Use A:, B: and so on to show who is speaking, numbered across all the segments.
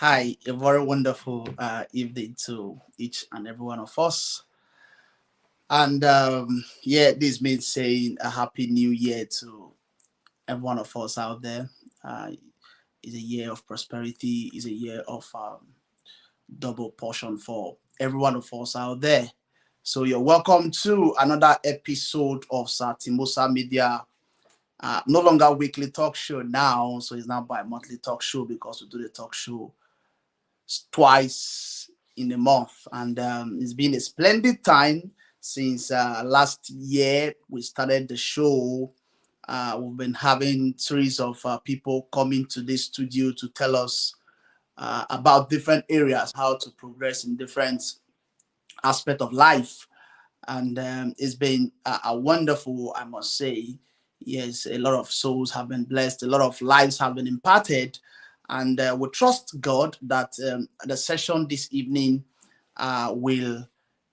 A: Hi, a very wonderful evening to each and every one of us. And yeah, this means saying a happy new year to every one of us out there. Uh, it's a year of prosperity, it's a year of double portion for every one of us out there. So you're welcome to another episode of Sir Tim-Osa Media. No longer weekly talk show now, so it's now by monthly talk show because we do the talk show twice in a month, and it's been a splendid time since last year we started the show. We've been having series of people coming to this studio to tell us about different areas, how to progress in different aspect of life, and it's been a wonderful, I must say. Yes, a lot of souls have been blessed, a lot of lives have been imparted, and we trust God that the session this evening will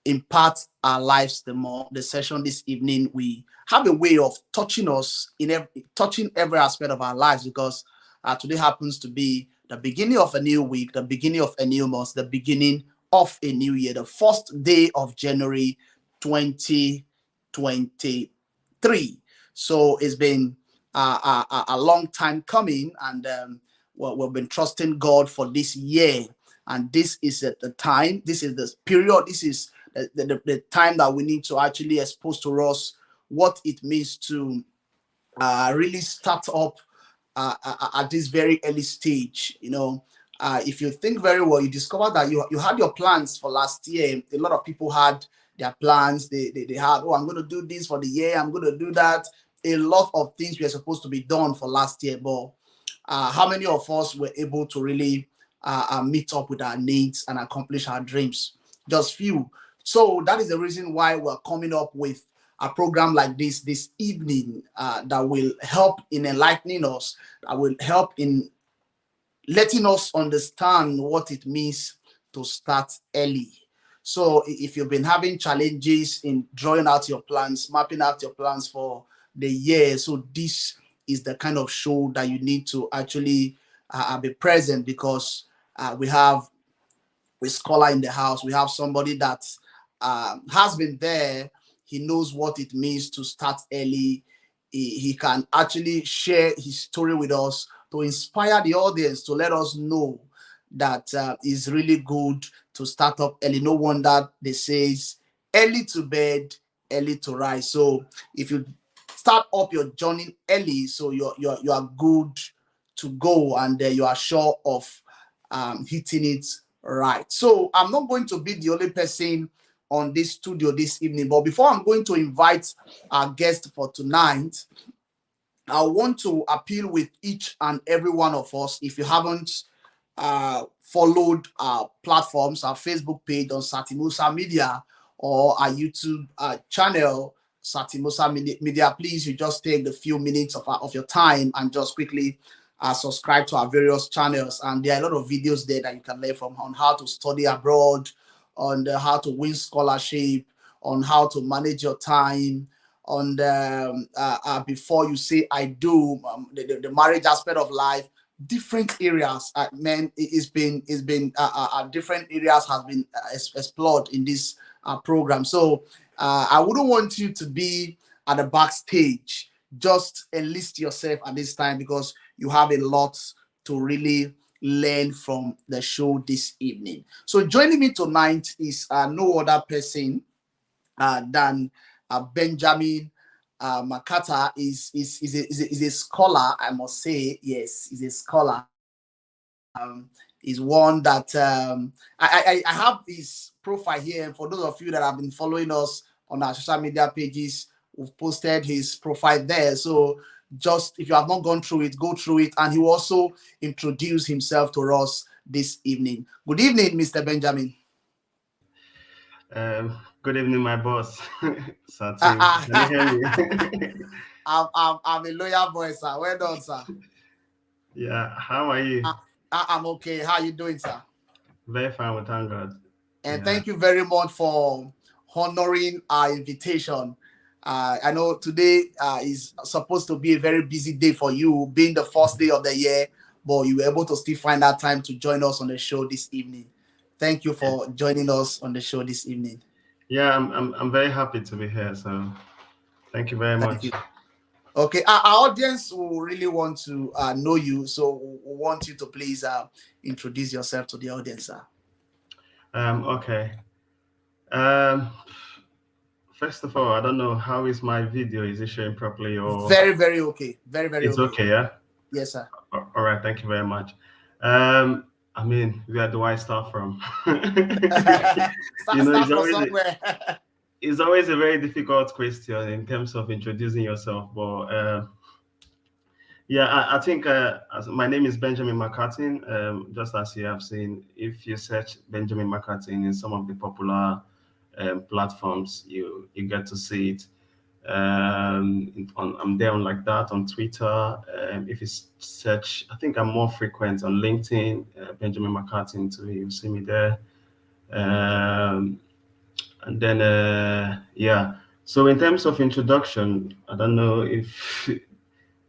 A: impart our lives the more. The session this evening we have a way of touching us in touching every aspect of our lives, because today happens to be the beginning of a new week, the beginning of a new month, the beginning of a new year, the first day of January 2023. So it's been a long time coming, and well, we've been trusting God for this year. And this is at the time, this is the period, this is the time that we need to actually expose to us what it means to really start up at this very early stage. If you think very well, you discover that you had your plans for last year. A lot of people had their plans. They had, oh, I'm going to do this for the year, I'm going to do that. A lot of things were supposed to be done for last year, but how many of us were able to really meet up with our needs and accomplish our dreams? Just few. So that is the reason why we're coming up with a program like this evening, that will help in enlightening us, that will help in letting us understand what it means to start early. So if you've been having challenges in drawing out your plans, mapping out your plans for the year, so this is the kind of show that you need to actually be present, because we have a scholar in the house. We have somebody that has been there. He knows what it means to start early. He can actually share his story with us to inspire the audience, to let us know that it's really good to start up early. No wonder they says early to bed, early to rise. So if you start up your journey early, so you are good to go, and you are sure of hitting it right. So I'm not going to be the only person on this studio this evening, but before I'm going to invite our guest for tonight, I want to appeal with each and every one of us. If you haven't followed our platforms, our Facebook page on Tim-Osa Media, or our YouTube channel, Tim-Osa Media, please, you just take the few minutes of your time and just quickly subscribe to our various channels. And there are a lot of videos there that you can learn from, on how to study abroad, on how to win scholarship, on how to manage your time, on the before you say I do, the marriage aspect of life, different areas. Man, it's been different areas has been explored in this program. So I wouldn't want you to be at the backstage. Just enlist yourself at this time, because you have a lot to really learn from the show this evening. So joining me tonight is no other person than Benjamin Makata. Is a scholar, I must say. Yes, he's a scholar. Is one that I have his profile here. And for those of you that have been following us on our social media pages, we've posted his profile there. So just if you have not gone through it, go through it. And he will also introduce himself to us this evening. Good evening, Mr. Benjamin.
B: Good evening, my boss. Satim,
A: Uh,
B: can you hear me?
A: I'm a lawyer boy, sir. Well done, sir.
B: Yeah, how are you?
A: I, I'm okay. How you doing, sir?
B: Very fine, we thank God.
A: And
B: Yeah.
A: thank you very much for honoring our invitation. I know today is supposed to be a very busy day for you, being the first day of the year, but you were able to still find that time to join us on the show this evening. Thank you for joining us on the show this evening.
B: Yeah, I'm very happy to be here. So thank you very
A: Thank you.
B: much.
A: Okay, our audience will really want to know you, so we want you to please introduce yourself to the audience, sir.
B: Okay. Um, First of all, I don't know how is my video. Is it showing properly or
A: Very, very okay. Very, very
B: it's
A: okay.
B: okay? Yeah.
A: Yes, sir.
B: All right. Thank you very much. Um, I mean, where do I start from?
A: Start
B: It's
A: from
B: always
A: somewhere.
B: it's always a very difficult question in terms of introducing yourself. But yeah, I think my name is Benjamin McCartin. Just as you have seen, if you search Benjamin McCartin in some of the popular platforms, you get to see it. I'm there on like that on Twitter. If you search, I think I'm more frequent on LinkedIn, Benjamin McCartin too. You'll see me there. Um, and then yeah. So in terms of introduction, I don't know if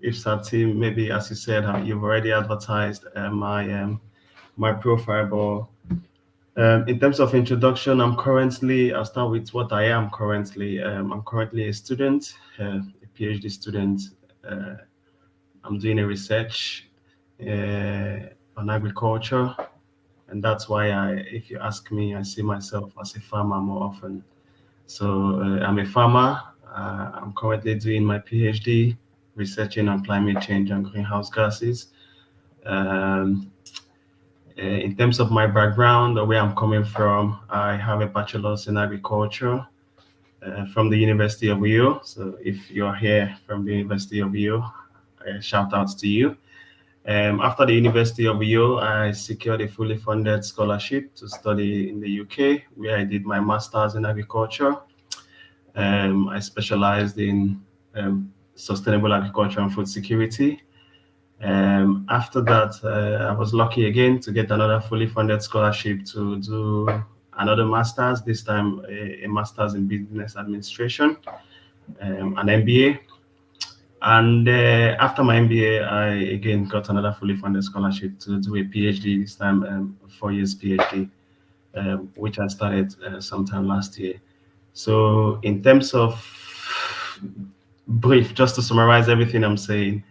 B: Satim, maybe as you said, you've already advertised my profile, but in terms of introduction, I'll start with what I am currently. I'm currently a student, a PhD student. Uh, I'm doing a research on agriculture, and that's why if you ask me, I see myself as a farmer more often. So I'm a farmer. I'm currently doing my PhD, researching on climate change and greenhouse gases. Um, in terms of my background or where I'm coming from, I have a bachelor's in agriculture from the University of Uyo. So if you're here from the University of Uyo, shout outs to you. After the University of Uyo, I secured a fully funded scholarship to study in the UK, where I did my master's in agriculture. I specialized in sustainable agriculture and food security. After that, I was lucky again to get another fully funded scholarship to do another master's, this time a master's in business administration, an MBA. And after my MBA, I again got another fully funded scholarship to do a PhD, this time 4 years PhD, which I started sometime last year. So, in terms of brief, just to summarize everything I'm saying,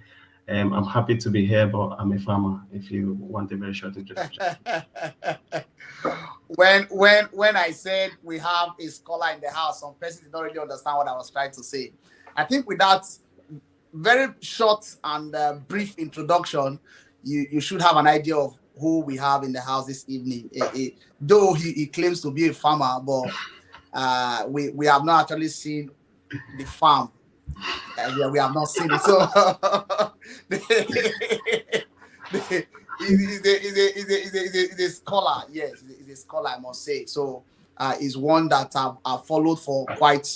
B: I'm happy to be here, but I'm a farmer. If you want a very short introduction.
A: when I said we have a scholar in the house, some person did not really understand what I was trying to say. I think with that very short and brief introduction, you should have an idea of who we have in the house this evening. Though he claims to be a farmer, but we have not actually seen the farm. Yeah, we have not seen it. So he's a scholar. Yes, he's a scholar, I must say. So is one that I've followed for quite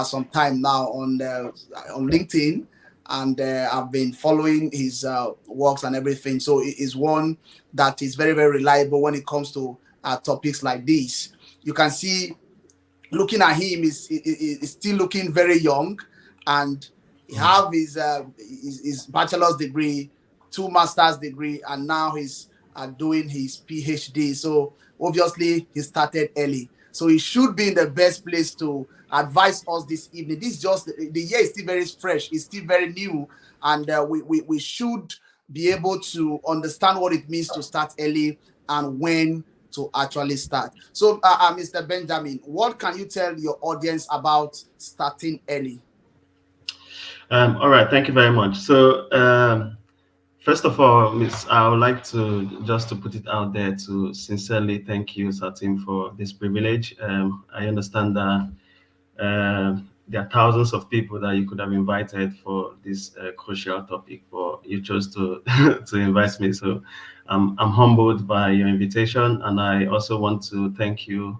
A: some time now on LinkedIn, and I've been following his works and everything. So it is one that is very, very reliable when it comes to topics like this. You can see, looking at him, is still looking very young, and he have his bachelor's degree, two master's degree, and now he's doing his PhD. So obviously he started early, so he should be in the best place to advise us this evening. This is just the year is still very fresh, it's still very new, and we should be able to understand what it means to start early and when to actually start. So Mr. Benjamin, what can you tell your audience about starting early?
B: All right, thank you very much. So, first of all, Miss, I would like to just to put it out there to sincerely thank you, Satim, for this privilege. I understand that there are thousands of people that you could have invited for this crucial topic, but you chose to to invite me. So, I'm humbled by your invitation, and I also want to thank you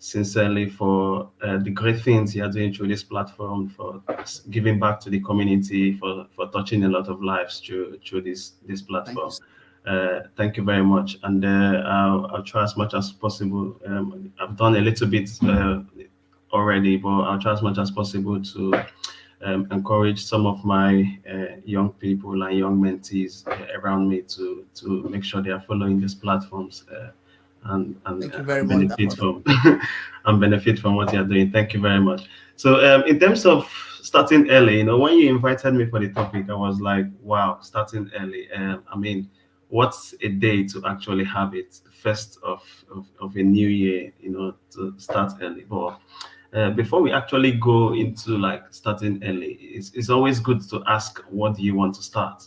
B: sincerely for the great things you are doing through this platform, for giving back to the community, for touching a lot of lives through this
A: Thank you.
B: platform. Thank you very much, and I'll try as much as possible. I've done a little bit already, but I'll try as much as possible to encourage some of my young people and young mentees around me to make sure they are following these platforms and
A: Thank you very much,
B: benefit
A: Dr.
B: from and benefit from what you are doing. Thank you very much. So in terms of starting early, when you invited me for the topic, I was like, wow, starting early. I mean, what's a day to actually have it first of a new year, to start early. But before we actually go into like starting early, it's always good to ask, what do you want to start?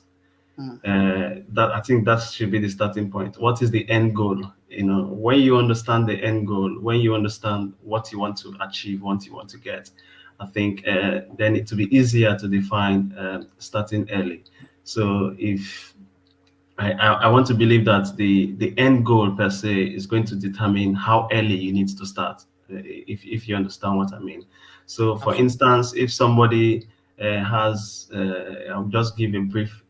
A: Mm,
B: That I think that should be the starting point. What is the end goal? When you understand the end goal, when you understand what you want to achieve, what you want to get, I think then it will be easier to define starting early. So if I want to believe that the end goal per se is going to determine how early you need to start, if you understand what I mean. So, for
A: absolutely.
B: instance, if somebody I'll just give a brief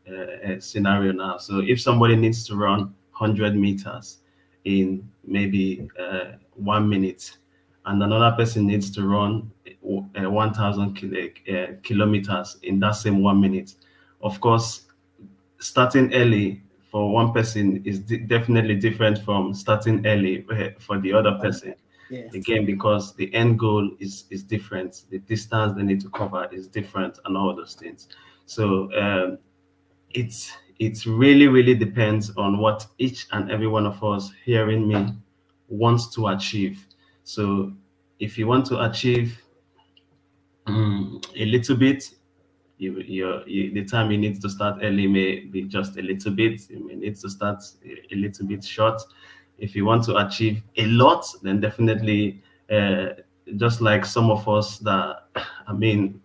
B: scenario now. So, if somebody needs to run 100 meters in maybe 1 minute, and another person needs to run 1,000 kilometers in that same 1 minute, of course, starting early for one person is definitely different from starting early for the other person.
A: Yeah,
B: Again, because the end goal is different, the distance they need to cover is different, and all those things. So it really really depends on what each and every one of us hearing me wants to achieve. So if you want to achieve a little bit, the time you need to start early may be just a little bit. You may need to start a little bit short. If you want to achieve a lot, then definitely, uh, just like some of us that, I mean,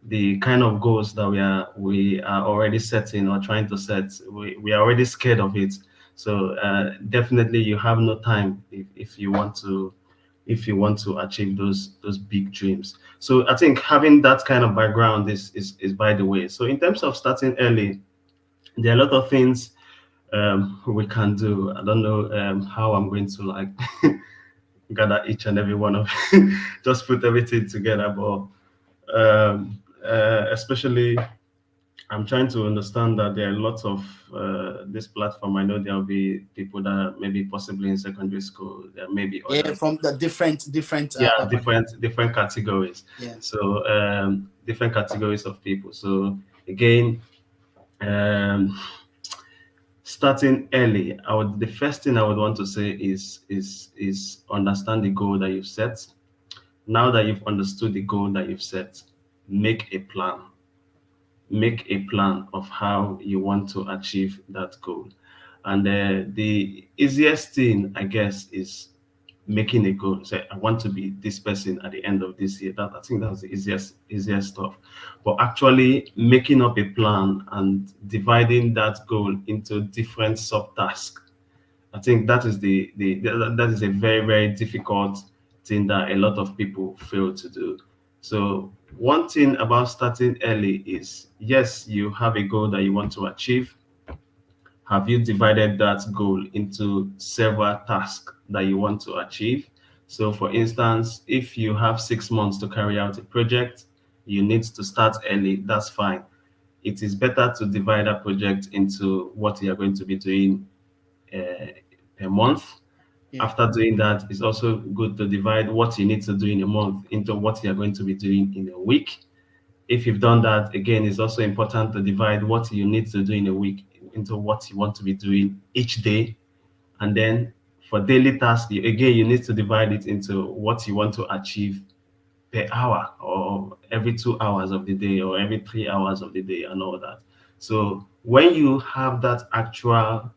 B: the kind of goals that we are already setting or trying to set, we are already scared of it. So definitely, you have no time if you want to achieve those big dreams. So I think having that kind of background is by the way. So in terms of starting early, there are a lot of things we can do. I don't know how I'm going to like gather each and every one of just put everything together, but especially I'm trying to understand that there are lots of this platform. I know there'll be people that are maybe possibly in secondary school. There may be
A: yeah,
B: others,
A: from the different
B: yeah, different categories.
A: yeah.
B: So different categories of people. So again, um starting early, the first thing I would want to say is understand the goal that you've set. Now that you've understood the goal that you've set, make a plan. Make a plan of how you want to achieve that goal. And the easiest thing, I guess, is making a goal. Say, I want to be this person at the end of this year. That I think that's the easiest stuff. But actually making up a plan and dividing that goal into different subtasks, I think that is a very very difficult thing that a lot of people fail to do. So one thing about starting early is, yes, you have a goal that you want to achieve. Have you divided that goal into several tasks that you want to achieve? So, for instance, if you have 6 months to carry out a project, you need to start early. That's fine. It is better to divide that project into what you are going to be doing per month.
A: Yeah.
B: After doing that, it's also good to divide what you need to do in a month into what you are going to be doing in a week. If you've done that, again, it's also important to divide what you need to do in a week into what you want to be doing each day. And then for daily tasks, again, you need to divide it into what you want to achieve per hour or every 2 hours of the day or every 3 hours of the day and all that. So when you have that actual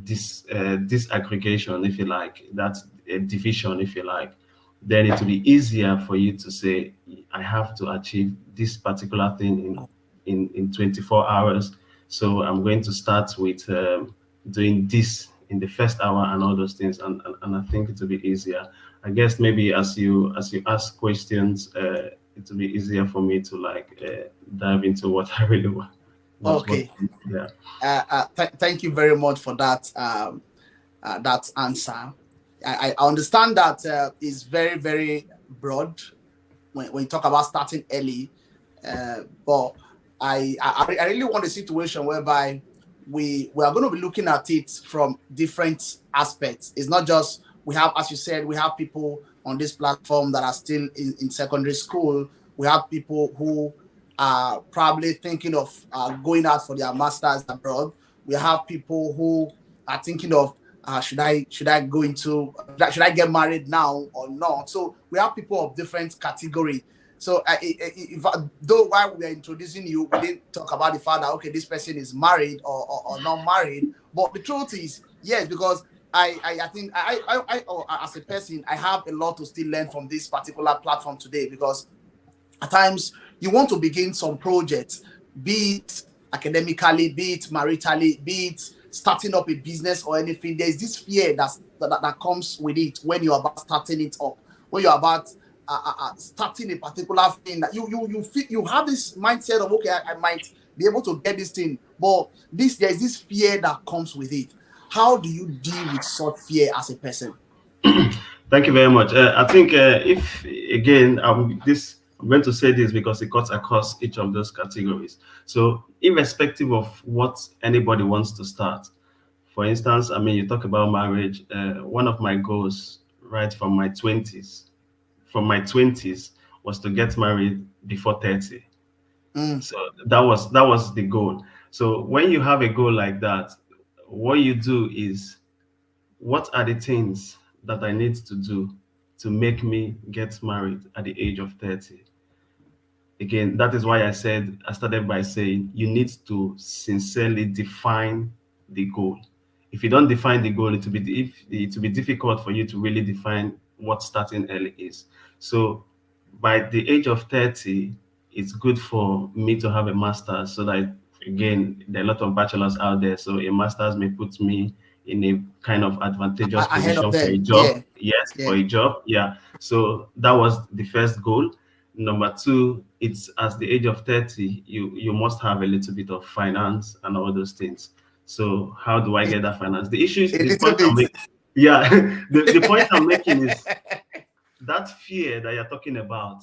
B: disaggregation, if you like, that division, if you like, then it will be easier for you to say, I have to achieve this particular thing in 24 hours. So I'm going to start with doing this in the first hour and all those things, and I think it will be easier. I guess maybe as you ask questions, it will be easier for me to like dive into what I really want. What
A: Okay.
B: yeah.
A: Thank you very much for that answer. I understand that is very very broad when you talk about starting early. But I really want a situation whereby we are going to be looking at it from different aspects. It's not just we have, as you said, we have people on this platform that are still in secondary school. We have people who are probably thinking of going out for their masters abroad. We have people who are thinking of should I go into should I get married now or not? So we have people of different category. So though while we are introducing you, we didn't talk about the fact that okay, this person is married or not married. But the truth is, yes, because I think or as a person, I have a lot to still learn from this particular platform today because at times you want to begin some projects, be it academically, be it maritally, be it starting up a business or anything. There's this fear that comes with it when you're about starting it up, when you're about starting a particular thing that you feel you have this mindset of okay, I might be able to get this thing, but there's this fear that comes with it. How do you deal with such fear as a person?
B: Thank you very much. I think if again, I'm going to say this because it cuts across each of those categories. So, irrespective of what anybody wants to start, for instance, I mean, you talk about marriage. One of my goals, right from my twenties, was to get married before 30.
A: Mm,
B: So that was the goal. So when you have a goal like that, what you do is what are the things that I need to do to make me get married at the age of 30? Again, that is why I started by saying you need to sincerely define the goal. If you don't define the goal, it will be difficult for you to really define what starting early is. So by the age of 30, it's good for me to have a master's so that again, there are a lot of bachelors out there. So a master's may put me in a kind of advantageous
A: ahead of
B: position for a
A: them,
B: job.
A: yeah,
B: Yes, for
A: yeah.
B: a job. Yeah. So that was the first goal. Number two, it's as the age of 30, you must have a little bit of finance and all those things. So how do I get that finance?
A: A
B: The
A: little
B: point I'm
A: bit.
B: making, yeah, the point I'm making is that fear that you're talking about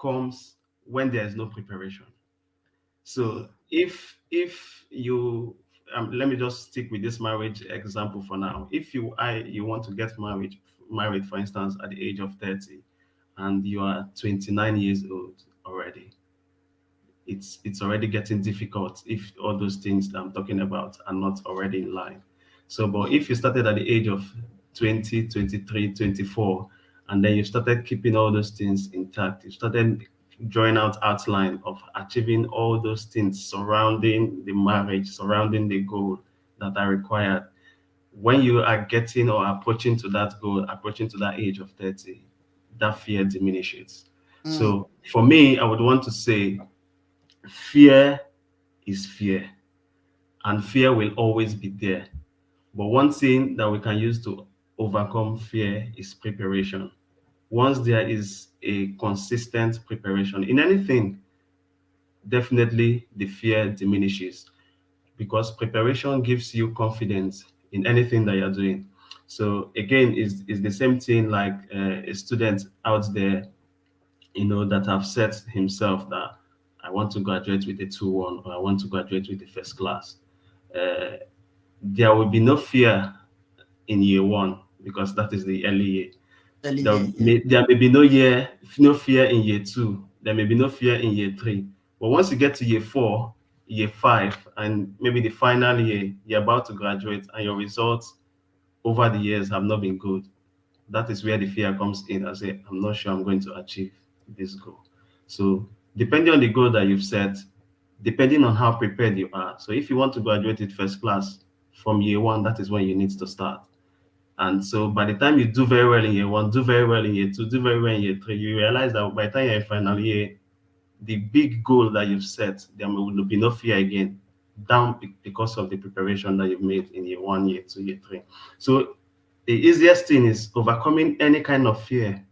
B: comes when there is no preparation. So
A: Mm,
B: if you let me just stick with this marriage example for now. If you want to get married for instance at the age of 30 and you are 29 years old already, it's already getting difficult if all those things that I'm talking about are not already in line. So, but
A: mm,
B: if you started at the age of 20, 23, 24, and then you started keeping all those things intact, you started drawing out outline of achieving all those things surrounding the marriage, surrounding the goal that are required. When you are getting or approaching to that goal, approaching to that age of 30, that fear diminishes.
A: mm,
B: So for me, I would want to say fear is fear, and fear will always be there. But one thing that we can use to overcome fear is preparation. Once there is a consistent preparation in anything, definitely the fear diminishes because preparation gives you confidence in anything that you're doing. So again, is the same thing like a student out there, that have set himself that I want to graduate with a 2-1 or I want to graduate with a first class. Uh, there will be no fear in year one because that is the early year.
A: early year, yeah.
B: There may be no fear in year two. There may be no fear in year three. But once you get to year four, year five, and maybe the final year, you're about to graduate, and your results over the years have not been good. That is where the fear comes in. I say, I'm not sure I'm going to achieve this goal. So, depending on the goal that you've set, depending on how prepared you are. So, if you want to graduate with first class from year one, that is when you need to start. And so by the time you do very well in year one, do very well in year two, do very well in year three, you realize that by the time you're in final year, the big goal that you've set, there will be no fear again, down because of the preparation that you've made in year one, year two, year three. So the easiest thing is overcoming any kind of fear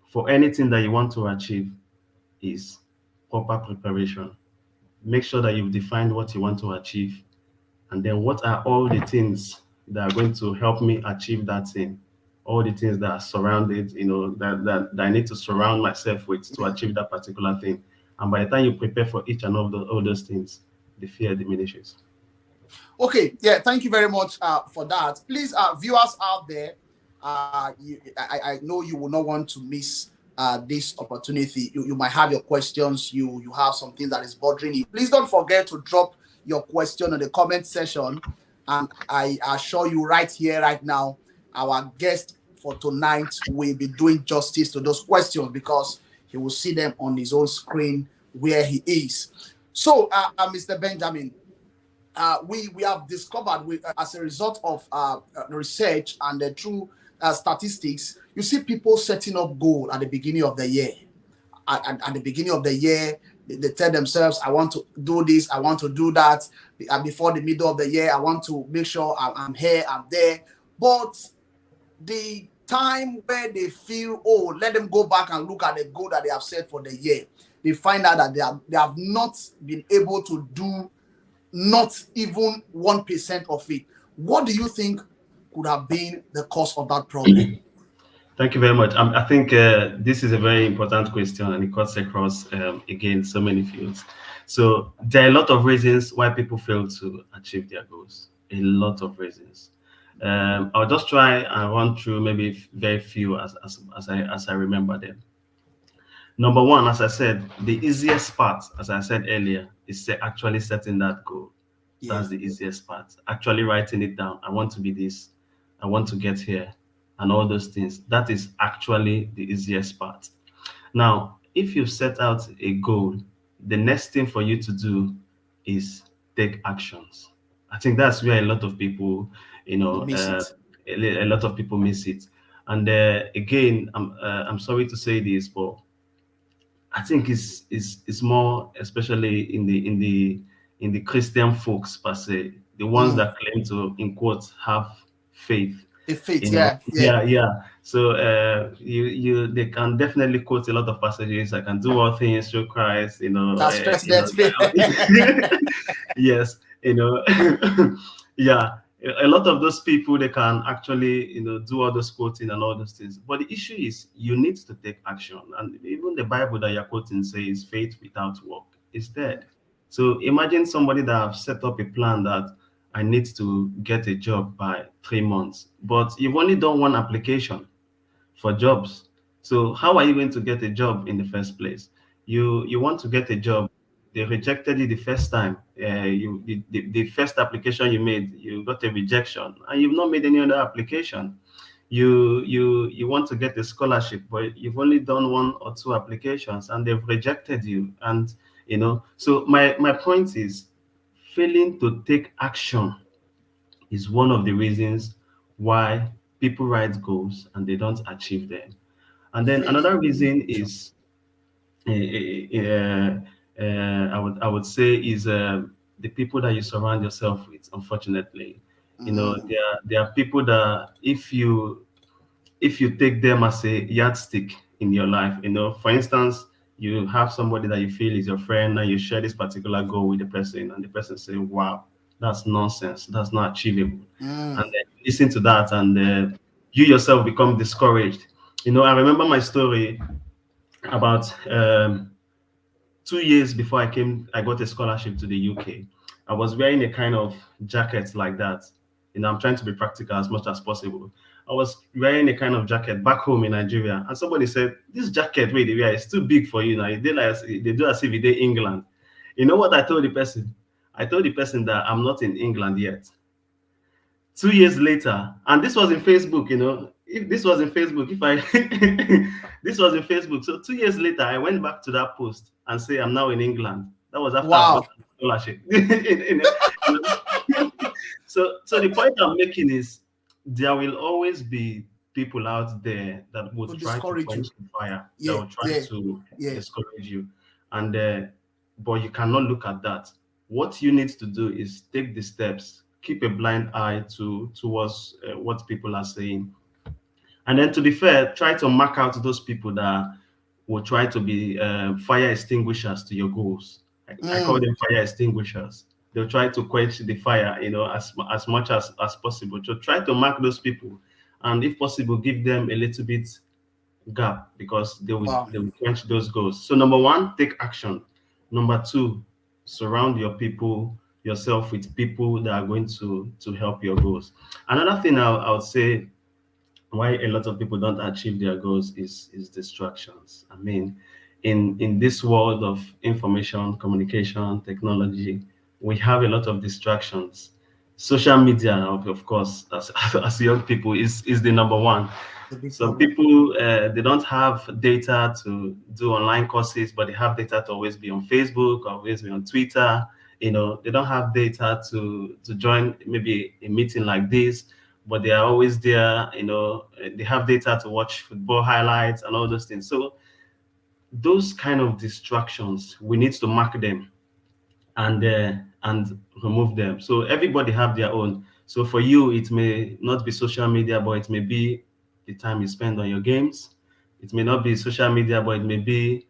B: for anything that you want to achieve is proper preparation. Make sure that you've defined what you want to achieve and then what are all the things that are going to help me achieve that thing? All the things that are surrounded, that I need to surround myself with to achieve that particular thing. And by the time you prepare for each and all those things, the fear diminishes.
A: Okay, yeah, thank you very much for that. Please, viewers out there, I know you will not want to miss this opportunity. You might have your questions, you have some things that is bothering you. Please don't forget to drop your question in the comment section, and I assure you right here, right now, our guest for tonight will be doing justice to those questions because he will see them on his own screen where he is. So, Mr. Benjamin, we have discovered as a result of research and through statistics, you see people setting up goal at the beginning of the year. At the beginning of the year, they tell themselves, I want to do this, I want to do that. Before the middle of the year, I want to make sure I'm here, I'm there. But the time where they feel, oh, let them go back and look at the goal that they have set for the year, they find out that they have not been able to do not even 1% of it. What do you think could have been the cause of that problem?
B: Thank you very much. I think this is a very important question, and it cuts across again so many fields. So there are a lot of reasons why people fail to achieve their goals. A lot of reasons. I'll just try and run through maybe very few as I remember them. Number one, as I said, the easiest part, as I said earlier, is actually setting that goal.
A: Yeah.
B: That's the easiest part. Actually writing it down. I want to be this. I want to get here, and all those things. That is actually the easiest part. Now, if you set out a goal, the next thing for you to do is take actions. I think that's where a lot of people,
A: They miss it.
B: a lot of people miss it. And again, I'm sorry to say this, but I think it's more, especially in the Christian folks per se, the ones
A: Mm.
B: that claim to, in quotes, have faith.
A: A faith,
B: You know,
A: yeah, yeah.
B: yeah. So they can definitely quote a lot of passages. I can do all things through Christ.
A: That stretch that faith.
B: Yes, yeah. A lot of those people, they can actually do all those quoting and all those things, but the issue is you need to take action. And even the Bible that you're quoting says faith without work is dead. So imagine somebody that have set up a plan that I need to get a job by 3 months, but you've only done one application for jobs. So how are you going to get a job in the first place? You want to get a job, they rejected you the first time. The first application you made, you got a rejection, and you've not made any other application. You want to get a scholarship, but you've only done one or two applications, and they've rejected you. And so my point is, failing to take action is one of the reasons why people write goals and they don't achieve them. And then
A: Failing
B: another
A: to take
B: reason
A: action.
B: is, I would say, is the people that you surround yourself with. Unfortunately,
A: Mm.
B: there are people that if you take them as a yardstick in your life, for instance, you have somebody that you feel is your friend and you share this particular goal with the person, and the person say, wow, that's nonsense, that's not achievable. And
A: Mm.
B: then you listen to that, and you yourself become discouraged. I remember my story about 2 years before I got a scholarship to the UK. I was wearing a kind of jacket like that. I'm trying to be practical as much as possible. I was wearing a kind of jacket back home in Nigeria, and somebody said, "This jacket, wait, yeah, it's too big for you now. They do as if they England." You know what I told the person? I told the person that I'm not in England yet. 2 years later, and this was in Facebook, if this was in Facebook, if I this was in Facebook. So 2 years later, I went back to that post and say I'm now in England. That was after I've got
A: Wow.
B: a scholarship. So the point I'm making is there will always be people out there that will
A: To
B: try to
A: discourage you.
B: quench the fire, that
A: Yeah,
B: will try
A: yeah,
B: to
A: yeah.
B: discourage you, and but you cannot look at that. What you need to do is take the steps, keep a blind eye towards what people are saying, and then, to be fair, try to mark out those people that will try to be fire extinguishers to your goals. I call
A: Mm.
B: them fire extinguishers. They'll try to quench the fire, as much as possible. So try to mark those people, and if possible, give them a little bit gap, because they will
A: Wow.
B: they will quench those goals. So number one, take action. Number two, surround yourself with people that are going to help your goals. Another thing I would say why a lot of people don't achieve their goals is distractions. I mean, in this world of information, communication, technology, we have a lot of distractions. Social media, of course, as young people, is the number one.
A: The big
B: Some
A: problem.
B: people they don't have data to do online courses, but they have data to always be on Facebook, always be on Twitter. They don't have data to join maybe a meeting like this, but they are always there. They have data to watch football highlights and all those things. So those kind of distractions, we need to mark them and remove them. So everybody have their own. So for you, it may not be social media, but it may be the time you spend on your games. It may not be social media, but it may be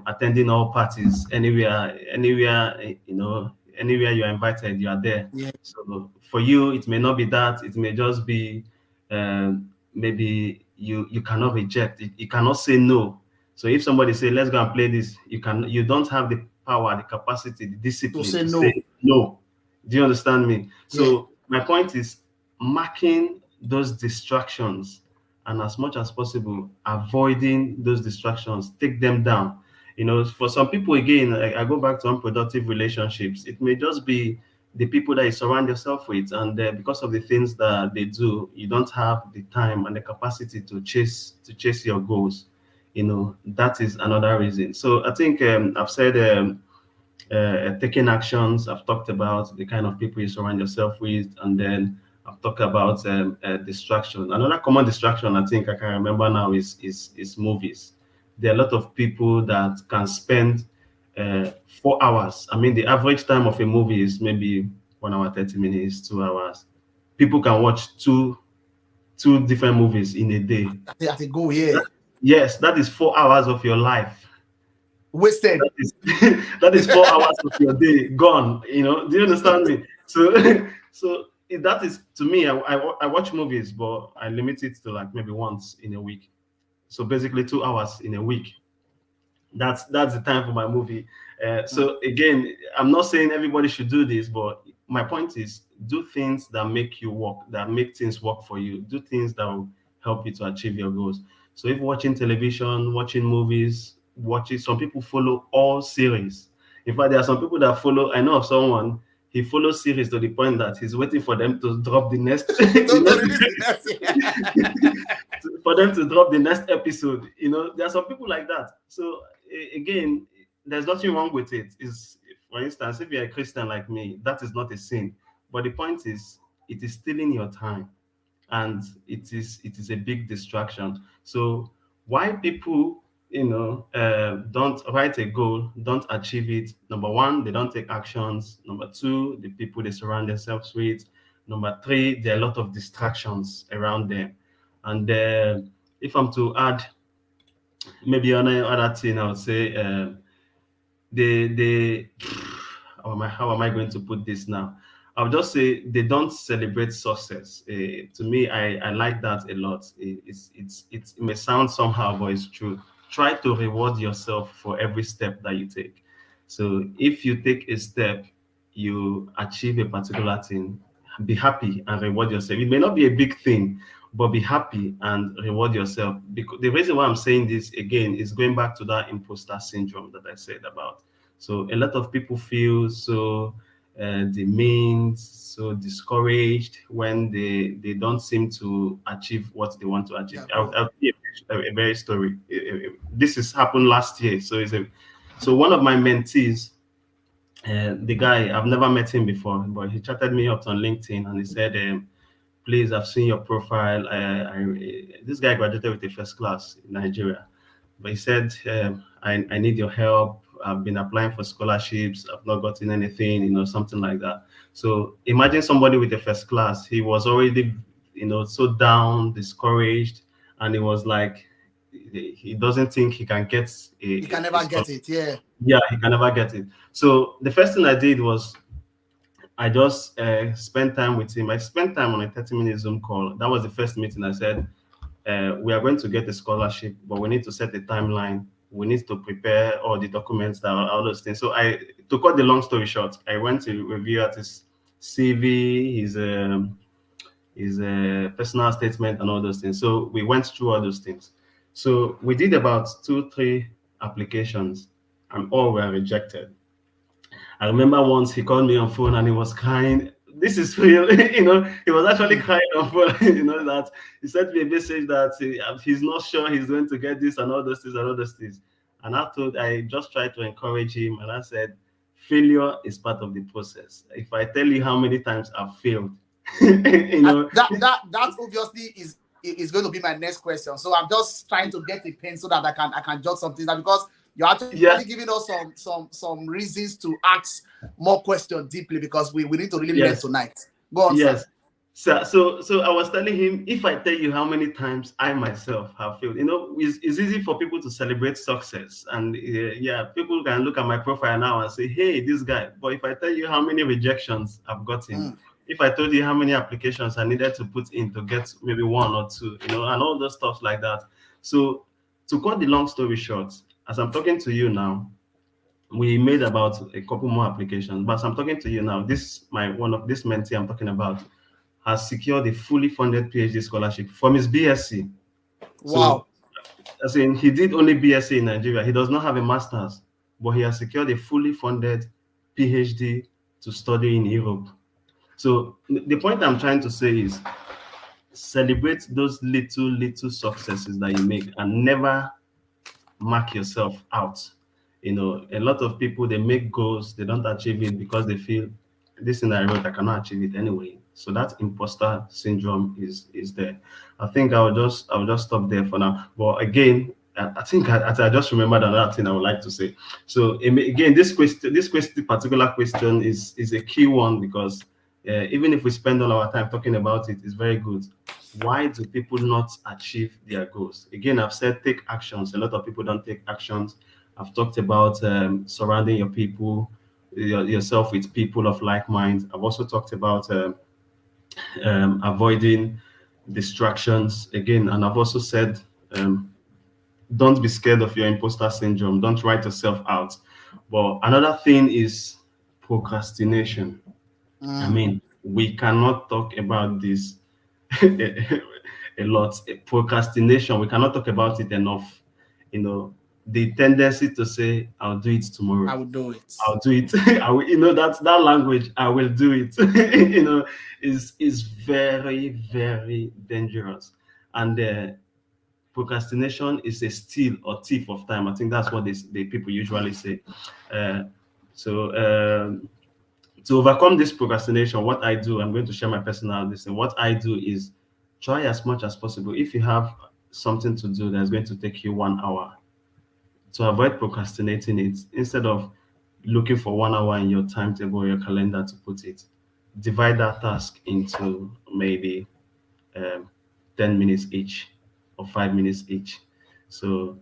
B: attending all parties anywhere anywhere you're invited, you are there.
A: Yeah.
B: So for you, it may not be that. It may just be maybe you cannot reject. You cannot say no. So if somebody say, let's go and play this, you don't have the power, the capacity, the
A: To
B: discipline
A: say
B: to
A: no.
B: say no. Do you understand me?
A: Yeah.
B: So my point is marking those distractions and as much as possible avoiding those distractions, take them down. For some people, again, I go back to unproductive relationships. It may just be the people that you surround yourself with, and because of the things that they do, you don't have the time and the capacity to chase your goals. That is another reason. So I think I've said taking actions. I've talked about the kind of people you surround yourself with, and then I've talked about distraction. Another common distraction I think I can remember now is movies. There are a lot of people that can spend 4 hours. I mean, the average time of a movie is maybe 1 hour 30 minutes, 2 hours. People can watch two different movies in a day.
A: I think go here.
B: Yes, that is 4 hours of your life.
A: Wasted.
B: That is that is 4 hours of your day gone. Do you understand me? So so that is to me. I watch movies, but I limit it to like maybe once in a week. So basically 2 hours in a week. That's the time for my movie. So again, I'm not saying everybody should do this, but my point is do things that make you work, that make things work for you. Do things that will help you to achieve your goals. So if watching television, watching movies, watching some people follow all series. In fact, there are some people that follow. I know of someone, he follows series to the point that he's waiting for them to drop the next
A: Don't release the next.
B: for them to drop the next episode. There are some people like that. So again, there's nothing wrong with it. Is For instance, if you're a Christian like me, that is not a sin. But the point is, it is stealing your time, and it is a big distraction. So why people don't write a goal, don't achieve it? Number one, they don't take actions. Number two, the people they surround themselves with. Number three, there are a lot of distractions around them. And if I'm to add maybe another other thing, I would say they how am I going to put this now? I'll just say they don't celebrate success. To me, I like that a lot. It may sound somehow, but it's true. Try to reward yourself for every step that you take. So if you take a step, you achieve a particular thing, be happy and reward yourself. It may not be a big thing, but be happy and reward yourself. Because the reason why I'm saying this again is going back to that imposter syndrome that I said about. So a lot of people feel so demeaned, so discouraged when they don't seem to achieve what they want to achieve.
A: Yeah,
B: I'll tell you a very story. This has happened last year. So one of my mentees, the guy, I've never met him before, but he chatted me up on LinkedIn and he said, please, I've seen your profile. This guy graduated with a first class in Nigeria, but he said, I need your help. I've been applying for scholarships. I've not gotten anything, something like that. So imagine somebody with a first class. He was already, so down, discouraged, and he was like, he doesn't think he can get
A: you can
B: a
A: never get
B: scholarship.
A: it. Yeah.
B: Yeah, he can never get it. So the first thing I did was I just spent time with him. I spent time on a 30-minute Zoom call. That was the first meeting. I said, we are going to get a scholarship, but we need to set a timeline we need to prepare all the documents, that all those things. So to cut the long story short, I went to review at his CV, his personal statement, and all those things. So we went through all those things. So we did about 2, 3 applications, and all were rejected. I remember once he called me on phone and he was crying. This is real, he was actually
A: Mm.
B: crying on phone, that he sent me a message that he's not sure he's going to get this and all those things and all those things. And I just tried to encourage him, and I said, failure is part of the process. If I tell you how many times I've failed,
A: That obviously is going to be my next question. So I'm just trying to get a pen so that I can jot some things down, because you're actually
B: yeah,
A: giving us some reasons to ask more questions deeply, because we need to really learn
B: yes,
A: tonight. Go on, sir.
B: yes. So I was telling him, if I tell you how many times I myself have failed, it's easy for people to celebrate success, and yeah, people can look at my profile now and say, hey, this guy. But if I tell you how many rejections I've gotten,
A: Mm.
B: if I told you how many applications I needed to put in to get maybe 1 or 2, and all those stuff like that. So to cut the long story short, as I'm talking to you now, we made about a couple more applications. But as I'm talking to you now, one of this mentee I'm talking about has secured a fully funded PhD scholarship from his BSc. So,
A: Wow.
B: as in, he did only BSc in Nigeria. He does not have a master's, but he has secured a fully funded PhD to study in Europe. So, the point I'm trying to say is, celebrate those little successes that you make, and never mark yourself out. A lot of people, they make goals, they don't achieve it because they feel, this thing I wrote, I cannot achieve it anyway. So that imposter syndrome is there. I think I'll just stop there for now. But again, I think I just remembered another thing I would like to say. So again, this particular question is a key one, because even if we spend all our time talking about it, it's very good. Why do people not achieve their goals? Again, I've said take actions. A lot of people don't take actions. I've talked about surrounding yourself with people of like mind. I've also talked about avoiding distractions again, and I've also said don't be scared of your imposter syndrome. Don't write yourself out. But another thing is procrastination. I
A: Mm.
B: mean, we cannot talk about this a lot. Procrastination, we cannot talk about it enough. The tendency to say, I'll do it
A: I
B: tomorrow.
A: will do it.
B: I'll do it. That language, I will do it, is very, very dangerous. And procrastination is a steal or thief of time. I think that's what the people usually say. Uh, so to overcome this procrastination, what I do, I'm going to share my personal this. And what I do is try as much as possible. If you have something to do that's going to take you 1 hour, to avoid procrastinating it, instead of looking for 1 hour in your timetable or your calendar to put it, divide that task into maybe um, 10 minutes each or 5 minutes each. So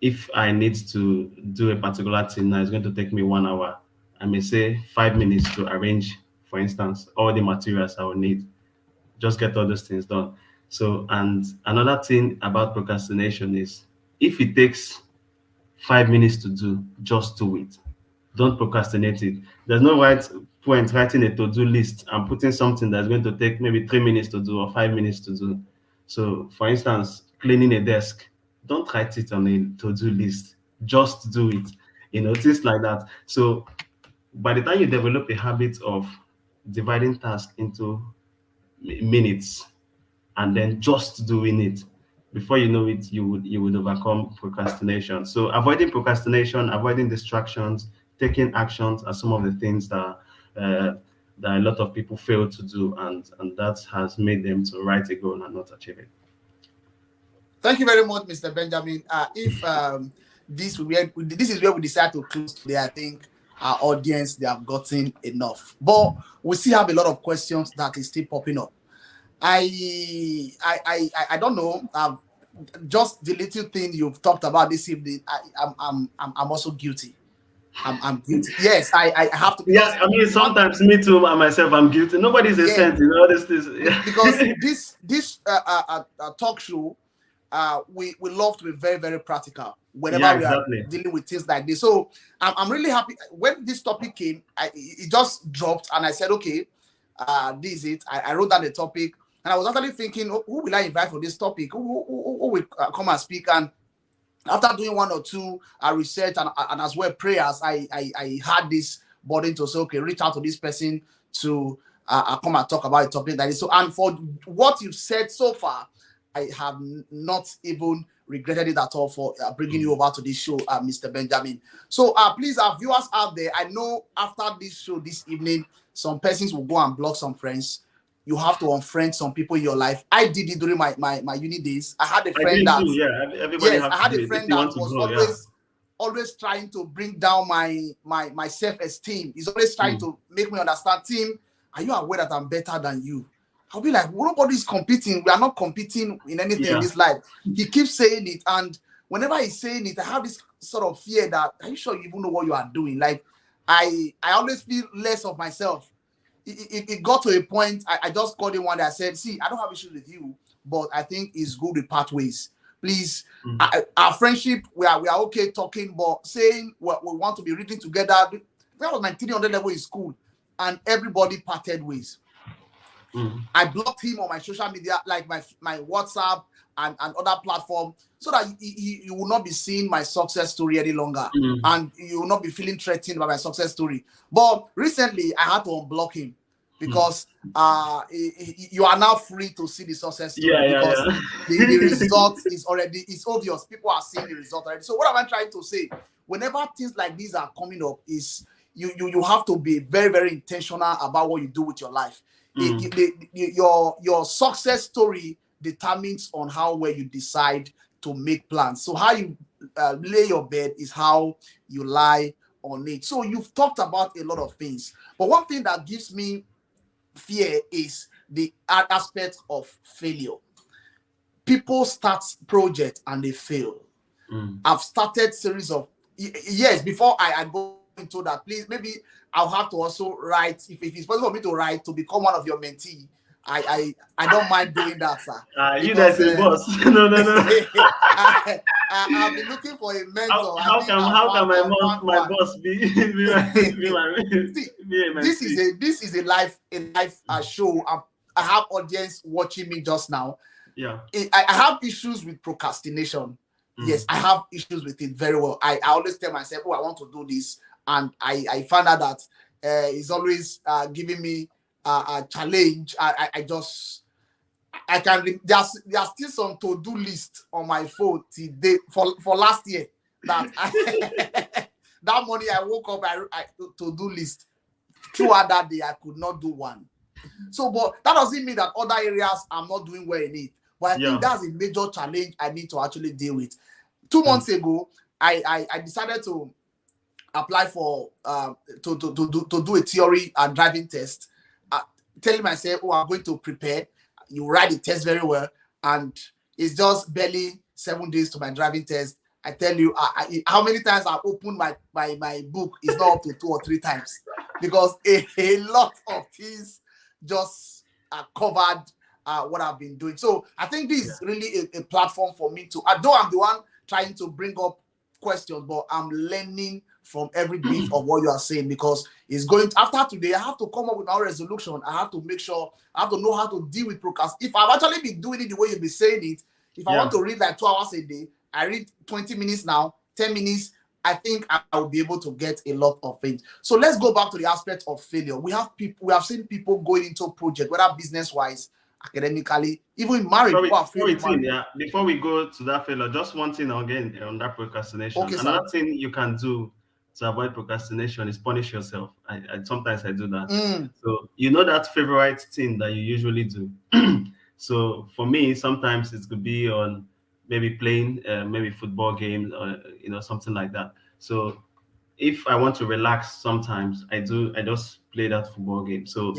B: if I need to do a particular thing now, it's going to take me 1 hour. I may say 5 minutes to arrange, for instance, all the materials I will need. Just get all those things done. So, and another thing about procrastination is, if it takes 5 minutes to do, just do it. Don't procrastinate it. There's no right point writing a to-do list and putting something that's going to take maybe 3 minutes to do or 5 minutes to do. So, for instance, cleaning a desk, don't write it on a to-do list. Just do it. Things like that. So, by the time you develop a habit of dividing tasks into minutes and then just doing it, before you know it, you would overcome procrastination. So avoiding procrastination, avoiding distractions, taking actions are some of the things uh, that a lot of people fail to do, and that has made them to write a goal and not achieve it.
A: Thank you very much, Mr. Benjamin. If this is where we decide to close today, I think our audience, they have gotten enough. But we still have a lot of questions that is still popping up. I don't know. Just the little thing you've talked about this evening, I'm also guilty. I'm guilty. Yes, I have to,
B: Yeah,
A: because
B: I mean,
A: one,
B: sometimes me too, and myself, I'm guilty. Nobody's a
A: yeah,
B: saint, this is.
A: because
B: Yeah.
A: this talk show, we love to be very, very practical
B: Yeah,
A: whenever we are
B: exactly.
A: dealing with things like this. So I'm really happy when this topic came. It just dropped, and I said, okay, this is it. I wrote down the topic, and I was actually thinking, who will I invite for this topic? Who will come and speak? And after doing one or two research and as well prayers, I had this burden to say, okay, reach out to this person to come and talk about a topic like this. So, and for what you've said so far, I have not even regretted it at all for bringing you over to this show, Mr. Benjamin. So please, our viewers out there, I know after this show this evening, some persons will go and block some friends. You have to unfriend some people in your life. I did it during my uni days. I had a
B: I
A: friend
B: did
A: that,
B: too. Yeah, everybody
A: yes,
B: have
A: I
B: to
A: had
B: do
A: a
B: it if
A: friend
B: you
A: that
B: want to
A: was
B: grow. Yeah.
A: always trying to bring down my self-esteem. He's always trying to make me understand, Tim, are you aware that I'm better than you? I'll be like, well, nobody's competing. We are not competing in anything in
B: Yeah.
A: this life. He keeps saying it, and whenever he's saying it, I have this sort of fear that, are you sure you even know what you are doing? Like, I always feel less of myself. It got to a point, I just called him one day. I said, see, I don't have issues with you, but I think it's good we part ways. Please, our friendship, we are okay talking, but saying we want to be reading together, that was my 300 level in school, and everybody parted ways. I blocked him on my social media, like my WhatsApp and other platform, so that he will not be seeing my success story any longer, and you will not be feeling threatened by my success story. But recently, I had to unblock him because you are now free to see the success story, because the result is already, it's obvious. People are seeing the result already. So what am I trying to say? Whenever things like these are coming up, is you have to be very, very intentional about what you do with your life. Your success story determines on how well you decide to make plans. So how you lay your bed is how you lie on it. So you've talked about a lot of things, but one thing that gives me fear is the aspect of failure. People start projects and they fail. I've started series of yes. Before I go into that, please, maybe I'll have to also write, if it's possible for me to write to become one of your mentee. I don't mind doing that, sir.
B: You guys
A: Because
B: are boss. No.
A: I've been looking for a mentor. I
B: How
A: think
B: can
A: I found
B: my
A: one.
B: boss
A: See,
B: be a mentee?
A: this is a live show. I have audience watching me just now.
B: Yeah.
A: I have issues with procrastination. Yes, I have issues with it very well. I always tell myself, oh, I want to do this, and I find out that it's always giving me a challenge. I can there's still some to-do list on my phone today for last year that that morning I woke up, I to-do list throughout that day. I could not do one. So, but that doesn't mean that other areas I'm not doing well in it. But I think that's a major challenge I need to actually deal with. 2 months ago, I decided to apply for to do a theory and driving test. Telling myself, oh, I'm going to prepare. You write the test very well, and it's just barely 7 days to my driving test. I tell you, how many times I've opened my book is not up to 2 or 3 times, because a lot of things just covered what I've been doing. So I think this is really a platform for me to, although I'm the one trying to bring up questions, but I'm learning from every bit of what you are saying, because it's going to, after today, I have to come up with my own resolution. I have to make sure, I have to know how to deal with procrastination. If I've actually been doing it the way you've been saying it, if I want to read like 2 hours a day, I read 20 minutes now, 10 minutes, I think I will be able to get a lot of things. So let's go back to the aspect of failure. We have seen people going into a project, whether business-wise, academically, even in marriage.
B: Before we go to that failure, just one thing again on that procrastination.
A: Okay,
B: another thing you can do to avoid procrastination is punish yourself. I sometimes I do that. So you know that favorite thing that you usually do. So for me, sometimes it could be on maybe playing maybe football games or something like that. So if I want to relax, sometimes I just play that football game. So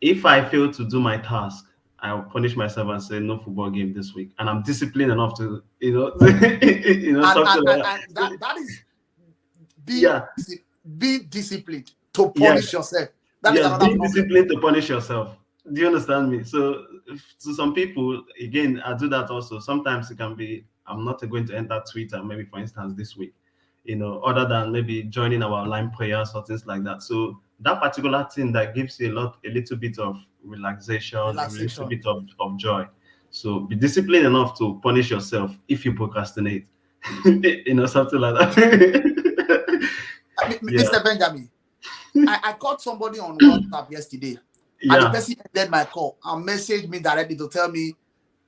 B: if I fail to do my task, I'll punish myself and say no football game this week, and I'm disciplined enough to something like that.
A: That is being disciplined to punish yourself. That is
B: another
A: being
B: disciplined to punish yourself. Do you understand me? So to some people, again, I do that also. Sometimes it can be, I'm not going to enter Twitter, maybe for instance this week, other than maybe joining our online prayers or things like that. So that particular thing that gives you a little bit of relaxation, a little
A: Relaxation.
B: bit of joy. So be disciplined enough to punish yourself if you procrastinate. Something like that. Yeah.
A: Mr. Benjamin, I called somebody on WhatsApp yesterday, and the
B: Yeah.
A: person ended my call and messaged me directly to tell me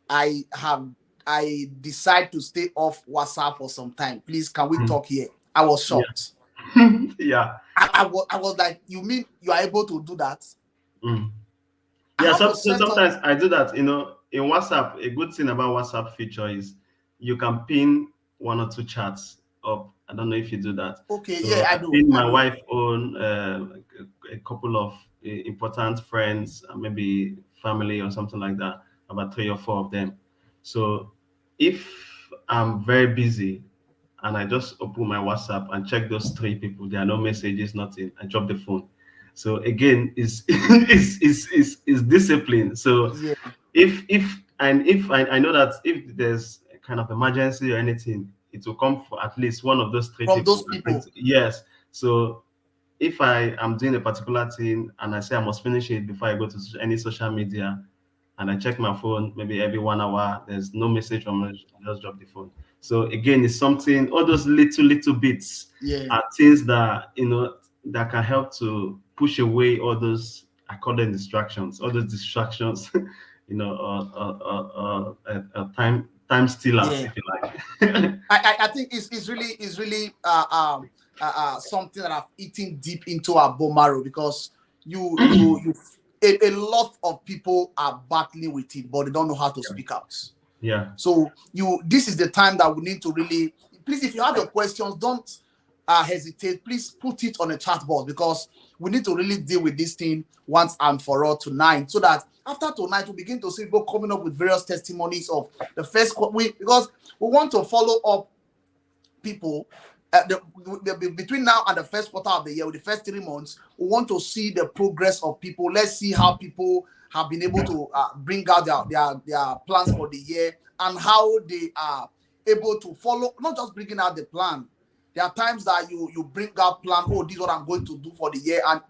A: I have I decide to stay off WhatsApp for some time. Please, can we
B: Mm.
A: talk here? I was
B: Yeah.
A: shocked.
B: Yeah.
A: I was like, you mean you are able to do that?
B: Mm.
A: I
B: Yeah,
A: have to
B: so
A: set up.
B: sometimes I do that. In WhatsApp, a good thing about WhatsApp feature is you can pin one or two chats up. I don't know if you do that.
A: Okay,
B: So
A: yeah,
B: I
A: I do.
B: pin
A: I
B: my
A: do.
B: wife on a couple of important friends, maybe family or something like that, about three or four of them. So if I'm very busy and I just open my WhatsApp and check those three people, there are no messages, nothing. I drop the phone. So again, is is discipline. So
A: Yeah,
B: if I know that if there's a kind of emergency or anything, it will come for at least one of those three
A: from those
B: people. I think
A: people.
B: yes. So if I am doing a particular thing and I say I must finish it before I go to any social media, and I check my phone maybe every 1 hour, there's no message from me, I just drop the phone. So again, it's something, all those little bits
A: Yeah,
B: are things that, that can help to push away all those, I call them distractions, all those distractions, time stealers,
A: yeah.
B: if you like.
A: I think it's really something that I've eaten deep into our bone marrow, because you a lot of people are battling with it, but they don't know how to speak out.
B: Yeah.
A: So this is the time that we need to really, please, if you have your questions, don't hesitate. Please put it on a chat box, because we need to really deal with this thing once and for all tonight, so that after tonight we begin to see people coming up with various testimonies of the first week, because we want to follow up people between now and the first quarter of the year, with the first 3 months. We want to see the progress of people. Let's see how people have been able to bring out their plans for the year, and how they are able to follow, not just bringing out the plan. There are times that you bring out plan, oh, this is what I'm going to do for the year, and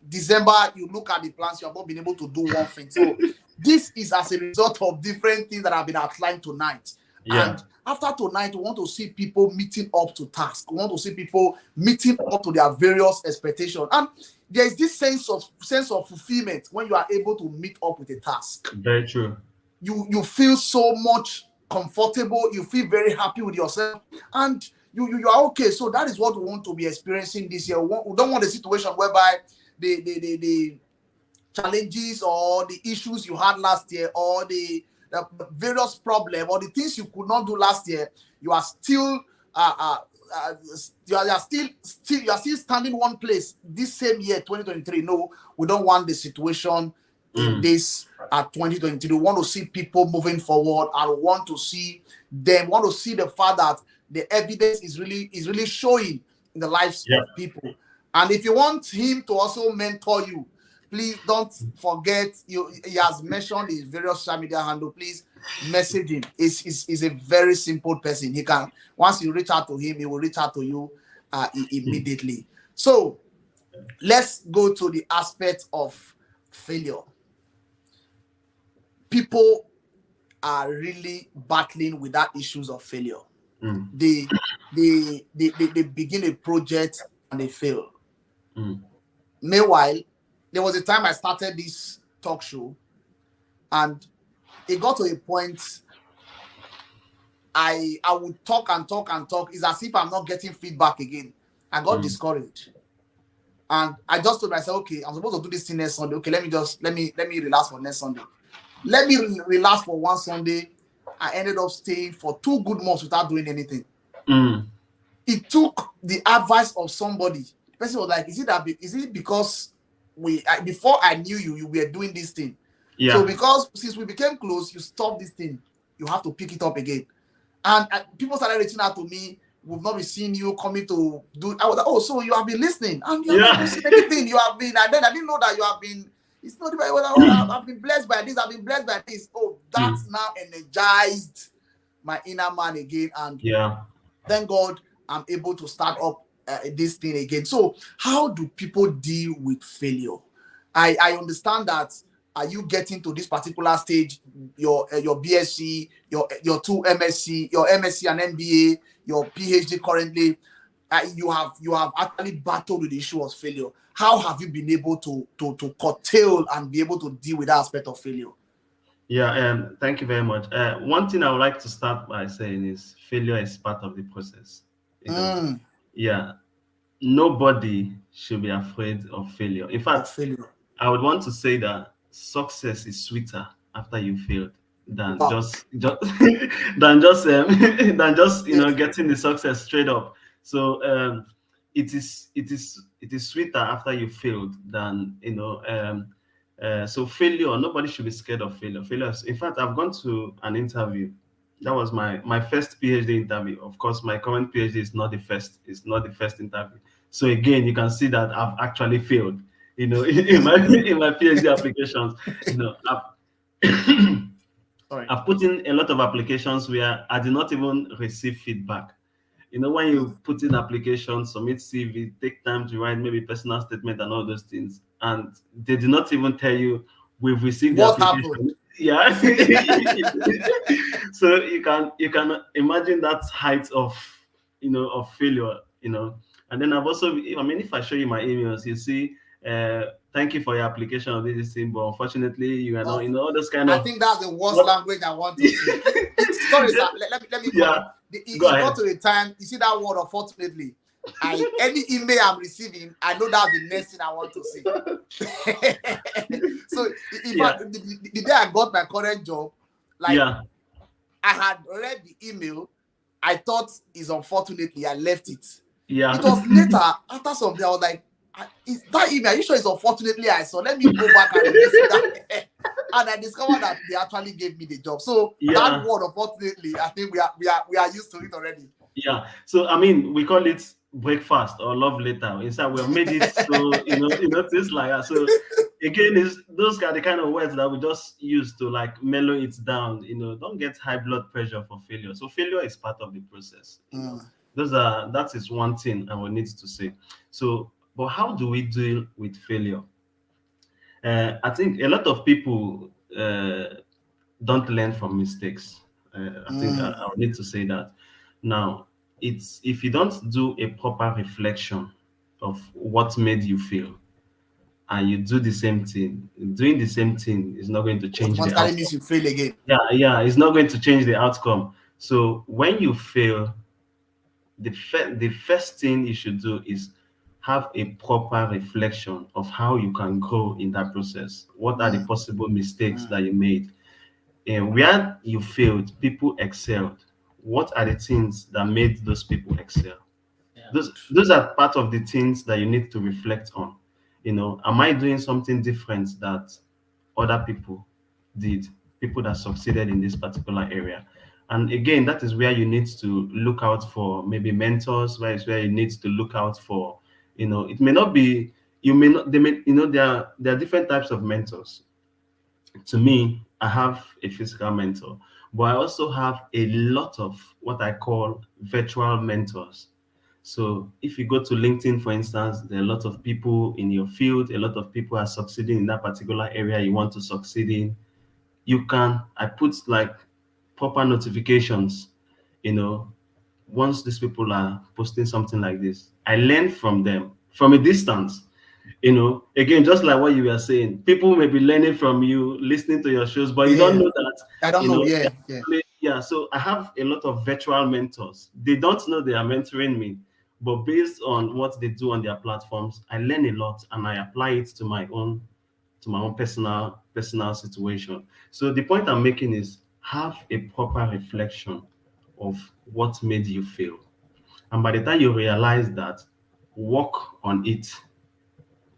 A: December you look at the plans, you have not been able to do one thing. So this is as a result of different things that have been outlined tonight.
B: Yeah.
A: And after tonight, we want to see people meeting up to task. We want to see people meeting up to their various expectations. And there is this sense of fulfillment when you are able to meet up with a task.
B: Very true.
A: You feel so much comfortable. You feel very happy with yourself, and you are okay. So that is what we want to be experiencing this year. We don't want a situation whereby the challenges or the issues you had last year, or the various problems or the things you could not do last year, you are still you are still standing one place this same year 2023. No, we don't want the situation in
B: Mm.
A: this 2023. We want to see people moving forward, and want to see the fact that the evidence is really showing in the lives
B: Yeah.
A: of people. And if you want him to also mentor you, please don't forget, he has mentioned his various social media handle. Please message him. He's a very simple person. He can, once you reach out to him, he will reach out to you immediately. So let's go to the aspect of failure. People are really battling with that issues of failure.
B: Mm.
A: They begin a project and they fail.
B: Mm.
A: Meanwhile, there was a time I started this talk show, and it got to a point I would talk and talk and talk. It's as if I'm not getting feedback again. I got
B: Mm.
A: discouraged. And I just told myself, okay, I'm supposed to do this thing next Sunday. Okay, let me relax for next Sunday. Let me relax for one Sunday. I ended up staying for 2 good months without doing anything.
B: Mm.
A: It took the advice of somebody. The person was like, is it because before I knew you were doing this thing?
B: Yeah.
A: So because since we became close, you stopped this thing. You have to pick it up again. And people started reaching out to me. We've not been seeing you coming to do. I was like, oh, so you have been listening, and you have not been saying anything. You have been. And then I didn't know that It's not about, well, I've been blessed by this, I've been blessed by this. Oh, that's
B: Mm.
A: now energized my inner man again. And
B: Yeah.
A: thank God I'm able to start up this thing again. So, how do people deal with failure? I understand that. Are you getting to this particular stage? Your BSc, your two MSc, your MSc and MBA, your PhD currently. You have actually battled with the issue of failure. How have you been able to curtail and be able to deal with that aspect of failure?
B: Yeah, thank you very much. One thing I would like to start by saying is failure is part of the process. You know,
A: Mm,
B: yeah, nobody should be afraid of failure. In
A: of
B: fact,
A: failure.
B: I would want to say that success is sweeter after you failed than
A: Wow.
B: just than just than just
A: Yeah.
B: getting the success straight up. So it is sweeter after you failed than so failure. Nobody should be scared of failure. In fact, I've gone to an interview. That was my first PhD interview. Of course, my current PhD is not the first. It's not the first interview. So again, you can see that I've actually failed. In my PhD applications, I've
A: Sorry.
B: I've put in a lot of applications where I did not even receive feedback. When
A: Mm.
B: you put in applications, submit CV, take time to write maybe personal statement and all those things, and they do not even tell you we've received the
A: What happened?
B: application. Yeah. So you can imagine that height of failure. And then I've also, if I show you my emails, you see, thank you for your application of this thing, but unfortunately you are not,
A: Of
B: all those kind
A: I
B: of
A: think that's the worst
B: what.
A: language I want to see. Sorry, sir. Let me cut
B: Yeah,
A: in.
B: go
A: It got
B: ahead.
A: to the time. You see that word, unfortunately. Any email I'm receiving, I know that's the next thing I want to see. So, in
B: Yeah,
A: fact, the day I got my current job, like
B: yeah,
A: I had read the email. I thought is unfortunately I left it.
B: yeah.
A: It was later after some day I was like, is that email? Are you sure it's unfortunately I saw? Let me go back and revisit that. And I discovered that they actually gave me the job. So that
B: Yeah,
A: word, unfortunately, I think we are used to it already.
B: yeah. So we call it breakfast or love letter. Inside, we have made it so things like that. So again, is those are the kind of words that we just use to like mellow it down. Don't get high blood pressure for failure. So failure is part of the process.
A: Mm,
B: That is one thing I will need to say. So, but how do we deal with failure? I think a lot of people don't learn from mistakes. I think
A: mm,
B: I would need to say that. Now, it's if you don't do a proper reflection of what made you feel, and you do the same thing, doing the same thing is not going to change the
A: automatically
B: outcome.
A: means you fail again.
B: Yeah, it's not going to change the outcome. So when you fail, the first thing you should do is have a proper reflection of how you can grow in that process. What are the
A: Mm,
B: possible mistakes
A: mm,
B: that you made? And where you failed, people excelled. What are the things that made those people excel?
A: yeah, good.
B: Those are part of the things that you need to reflect on. Am I doing something different that other people did, people that succeeded in this particular area? And again, that is where you need to look out for maybe mentors, where is where you need to look out for, it may not be, you may not, they may, there are different types of mentors. To me, I have a physical mentor, but I also have a lot of what I call virtual mentors. So if you go to LinkedIn, for instance, there are a lot of people in your field, a lot of people are succeeding in that particular area you want to succeed in. I put like proper notifications, you know, once these people are posting something like this, I learn from them from a distance. Again, just like what you were saying, people may be learning from you, listening to your shows, but you don't
A: Yeah,
B: know that,
A: I don't know. Yeah, yeah.
B: yeah. So I have a lot of virtual mentors. They don't know they are mentoring me, but based on what they do on their platforms, I learn a lot and I apply it to my own personal situation. So the point I'm making is have a proper reflection of what made you fail. And by the time you realize that, work on it.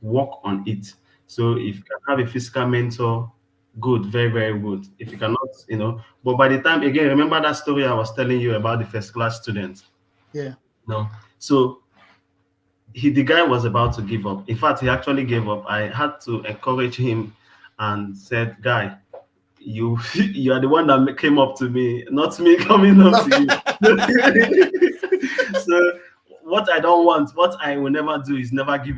B: Work on it. So if you can have a physical mentor, good, very, very good. If you cannot, but by the time, again, remember that story I was telling you about the first class student.
A: Yeah.
B: No. So the guy was about to give up. In fact, he actually gave up. I had to encourage him and said, "Guy, you you are the one that came up to me, not me coming up to you." So what I don't want, what I will never do is never give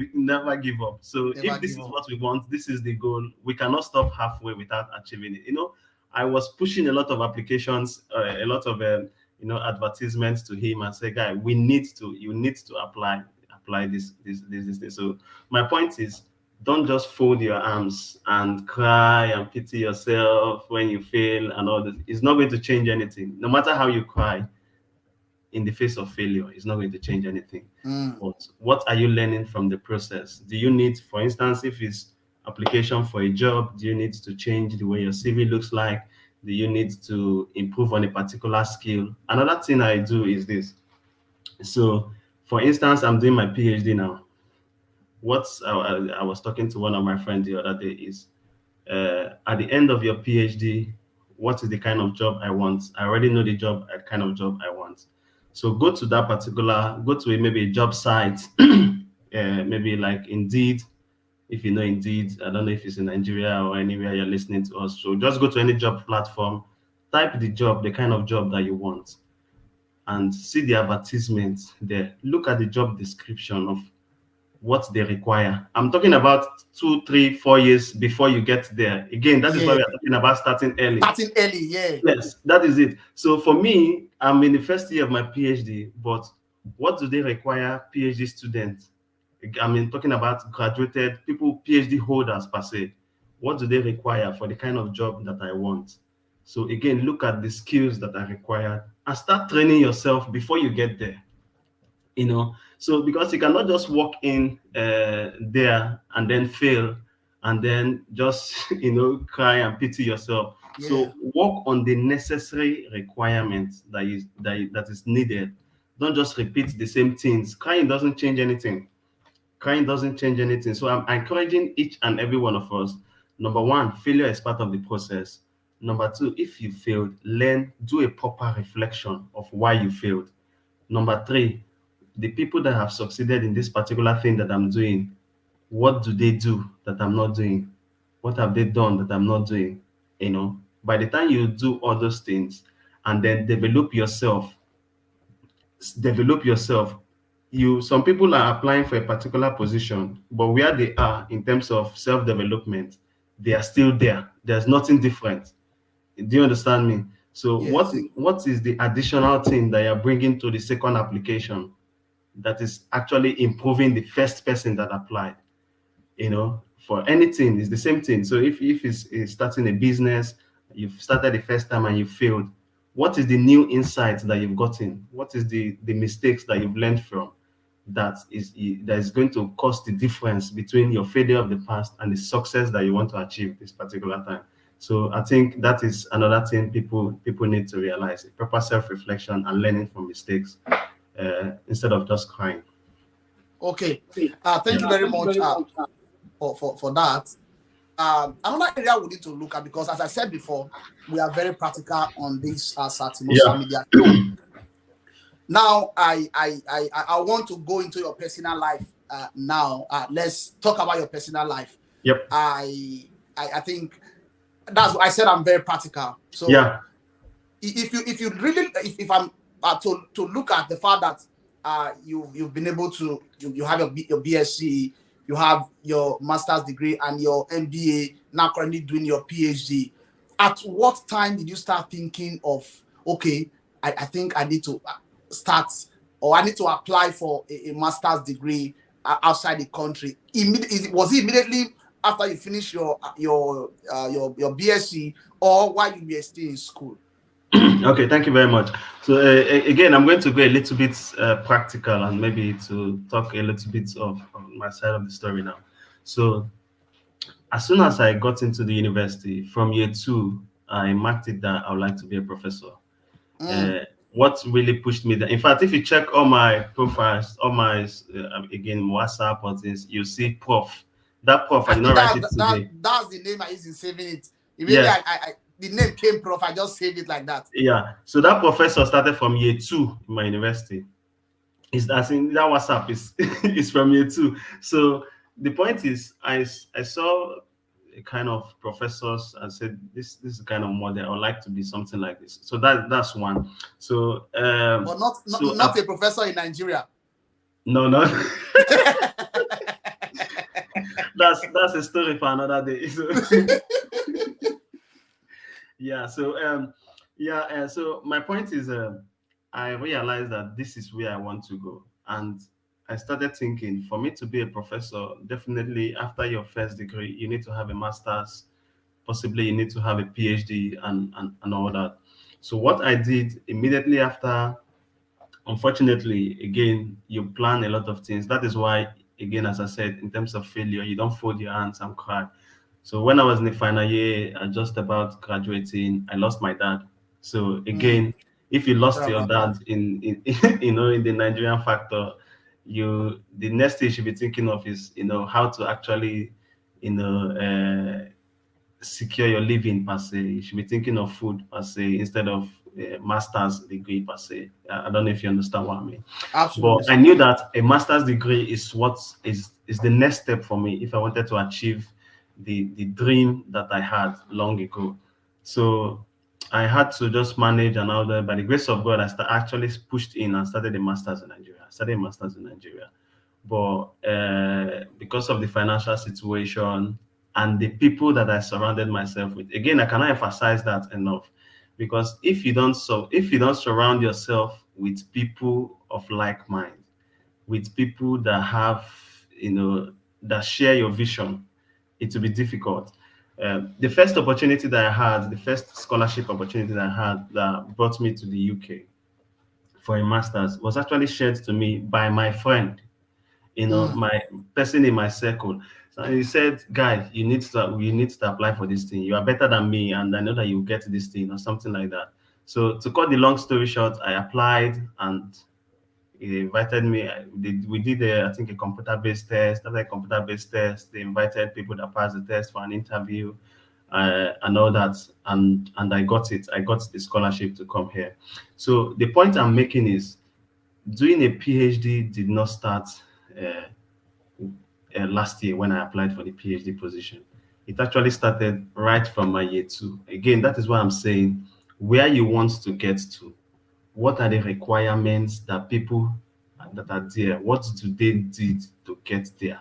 B: up. So
A: Never
B: if this
A: give
B: is
A: up.
B: what we want, this is the goal. We cannot stop halfway without achieving it. I was pushing a lot of applications, a lot of advertisements to him, and say, "Guy, you need to apply this thing." So my point is, don't just fold your arms and cry and pity yourself when you fail and all this. It's not going to change anything. No matter how you cry in the face of failure, it's not going to change anything.
A: Mm.
B: But what are you learning from the process? Do you need, for instance, if it's application for a job, do you need to change the way your CV looks like? Do you need to improve on a particular skill? Another thing I do is this. So, for instance, I'm doing my PhD now. I was talking to one of my friends the other day is, at the end of your PhD, what is the kind of job I want? I already know the kind of job I want. So go to maybe a job site, maybe like Indeed. If you know Indeed, I don't know if it's in Nigeria or anywhere you're listening to us. So just go to any job platform, type the kind of job that you want, and see the advertisement there. Look at the job description of what they require. I'm talking about 2, 3, 4 years before you get there. Again, that is why
A: Yeah.
B: we are talking about starting early.
A: Starting early, yeah.
B: Yes, that is it. So for me, I'm in the first year of my PhD, but what do they require PhD students? I mean, talking about graduated people, PhD holders per se. What do they require for the kind of job that I want? So again, look at the skills that are required and start training yourself before you get there. So because you cannot just walk in there and then fail and then just cry and pity yourself.
A: Yeah.
B: So work on the necessary requirements that is needed. Don't just repeat the same things. Crying doesn't change anything. So I'm encouraging each and every one of us. Number one, failure is part of the process. Number two, if you failed, do a proper reflection of why you failed. Number three, the people that have succeeded in this particular thing that I'm doing, what do they do that I'm not doing? What have they done that I'm not doing? By the time you do all those things and then develop yourself, some people are applying for a particular position, but where they are in terms of self-development, they are still there. There's nothing different. Do you understand me? So
A: Yes.
B: what is the additional thing that you're bringing to the second application that is actually improving the first person that applied? For anything, it's the same thing. So if it's starting a business, you've started the first time and you failed, what is the new insight that you've gotten? What is the mistakes that you've learned from that is going to cause the difference between your failure of the past and the success that you want to achieve this particular time? So I think that is another thing people need to realize: a proper self-reflection and learning from mistakes instead of just crying.
A: Okay. Thank you very much for that. Another area we need to look at, because as I said before, we are very practical on this Tim-Osa media show. Now, I want to go into your personal life now. Let's talk about your personal life.
B: Yep.
A: I think that's what I said. I'm very practical. So
B: yeah,
A: if you really, if I'm to look at the fact that you've been able to, you have your BSc, you have your master's degree and your MBA, now currently doing your PhD. At what time did you start thinking of, okay, I think I need to start, or I need to apply for a master's degree outside the country? Was it immediately after you finish your BSc, or while you were still in school?
B: Okay, thank you very much. So again, I'm going to go a little bit practical and maybe to talk a little bit of my side of the story now. So as soon as I got into the university from year 2, I marked it that I would like to be a professor. What really pushed me there, in fact, if you check all my profiles, all my again WhatsApp or things, you see prof. That prof, I did not write it today.
A: That's the name I used in saving it. Immediately,
B: Yes.
A: the name came prof. I just saved it like that.
B: Yeah. So that professor started from year 2 in my university. Is as in that WhatsApp is is from here too. So the point is, I saw a kind of professors and said this is the kind of model I would like to be something like this. So that's one. So
A: But not not,
B: so
A: not a professor in Nigeria.
B: no, no. That's a story for another day. So yeah, so yeah, so my point is, I realized that this is where I want to go, and I started thinking for me to be a professor, definitely after your first degree, you need to have a master's, possibly you need to have a PhD, and all that. So what I did immediately after, unfortunately, again, you plan a lot of things. That is why, again, as I said, in terms of failure, you don't fold your hands and cry. So when I was in the final year, just about graduating, I lost my dad. So
A: Mm,
B: again, if you lost
A: sorry
B: your
A: about that.
B: dad in in the Nigerian factor, the next thing you should be thinking of is how to actually you know uh, secure your living per se. You should be thinking of food per se instead of master's degree per se. I don't know if you understand what I mean. But
A: Absolutely,
B: I
A: sir.
B: knew that a master's degree is what is the next step for me if I wanted to achieve the dream that I had long ago. So I had to just manage and all that. By the grace of God, actually pushed in and started a master's in Nigeria. I started a master's in Nigeria. But because of the financial situation and the people that I surrounded myself with, again, I cannot emphasize that enough. Because if you don't surround yourself with people of like mind, with people that have, that share your vision, it will be difficult. The first opportunity that I had, the first scholarship opportunity that I had that brought me to the UK for a master's was actually shared to me by my friend,
A: Mm,
B: my person in my circle. So he said, "Guy, you need to apply for this thing. You are better than me, and I know that you get this thing or something like that." So to cut the long story short, I applied and he invited me. We did, I think, a computer-based test. After a computer-based test, they invited people that passed the test for an interview and all that. And I got it. I got the scholarship to come here. So the point I'm making is doing a PhD did not start uh, last year when I applied for the PhD position. It actually started right from my year two. Again, that is why I'm saying where you want to get to. What are the requirements that people that are there? What do they did to get there?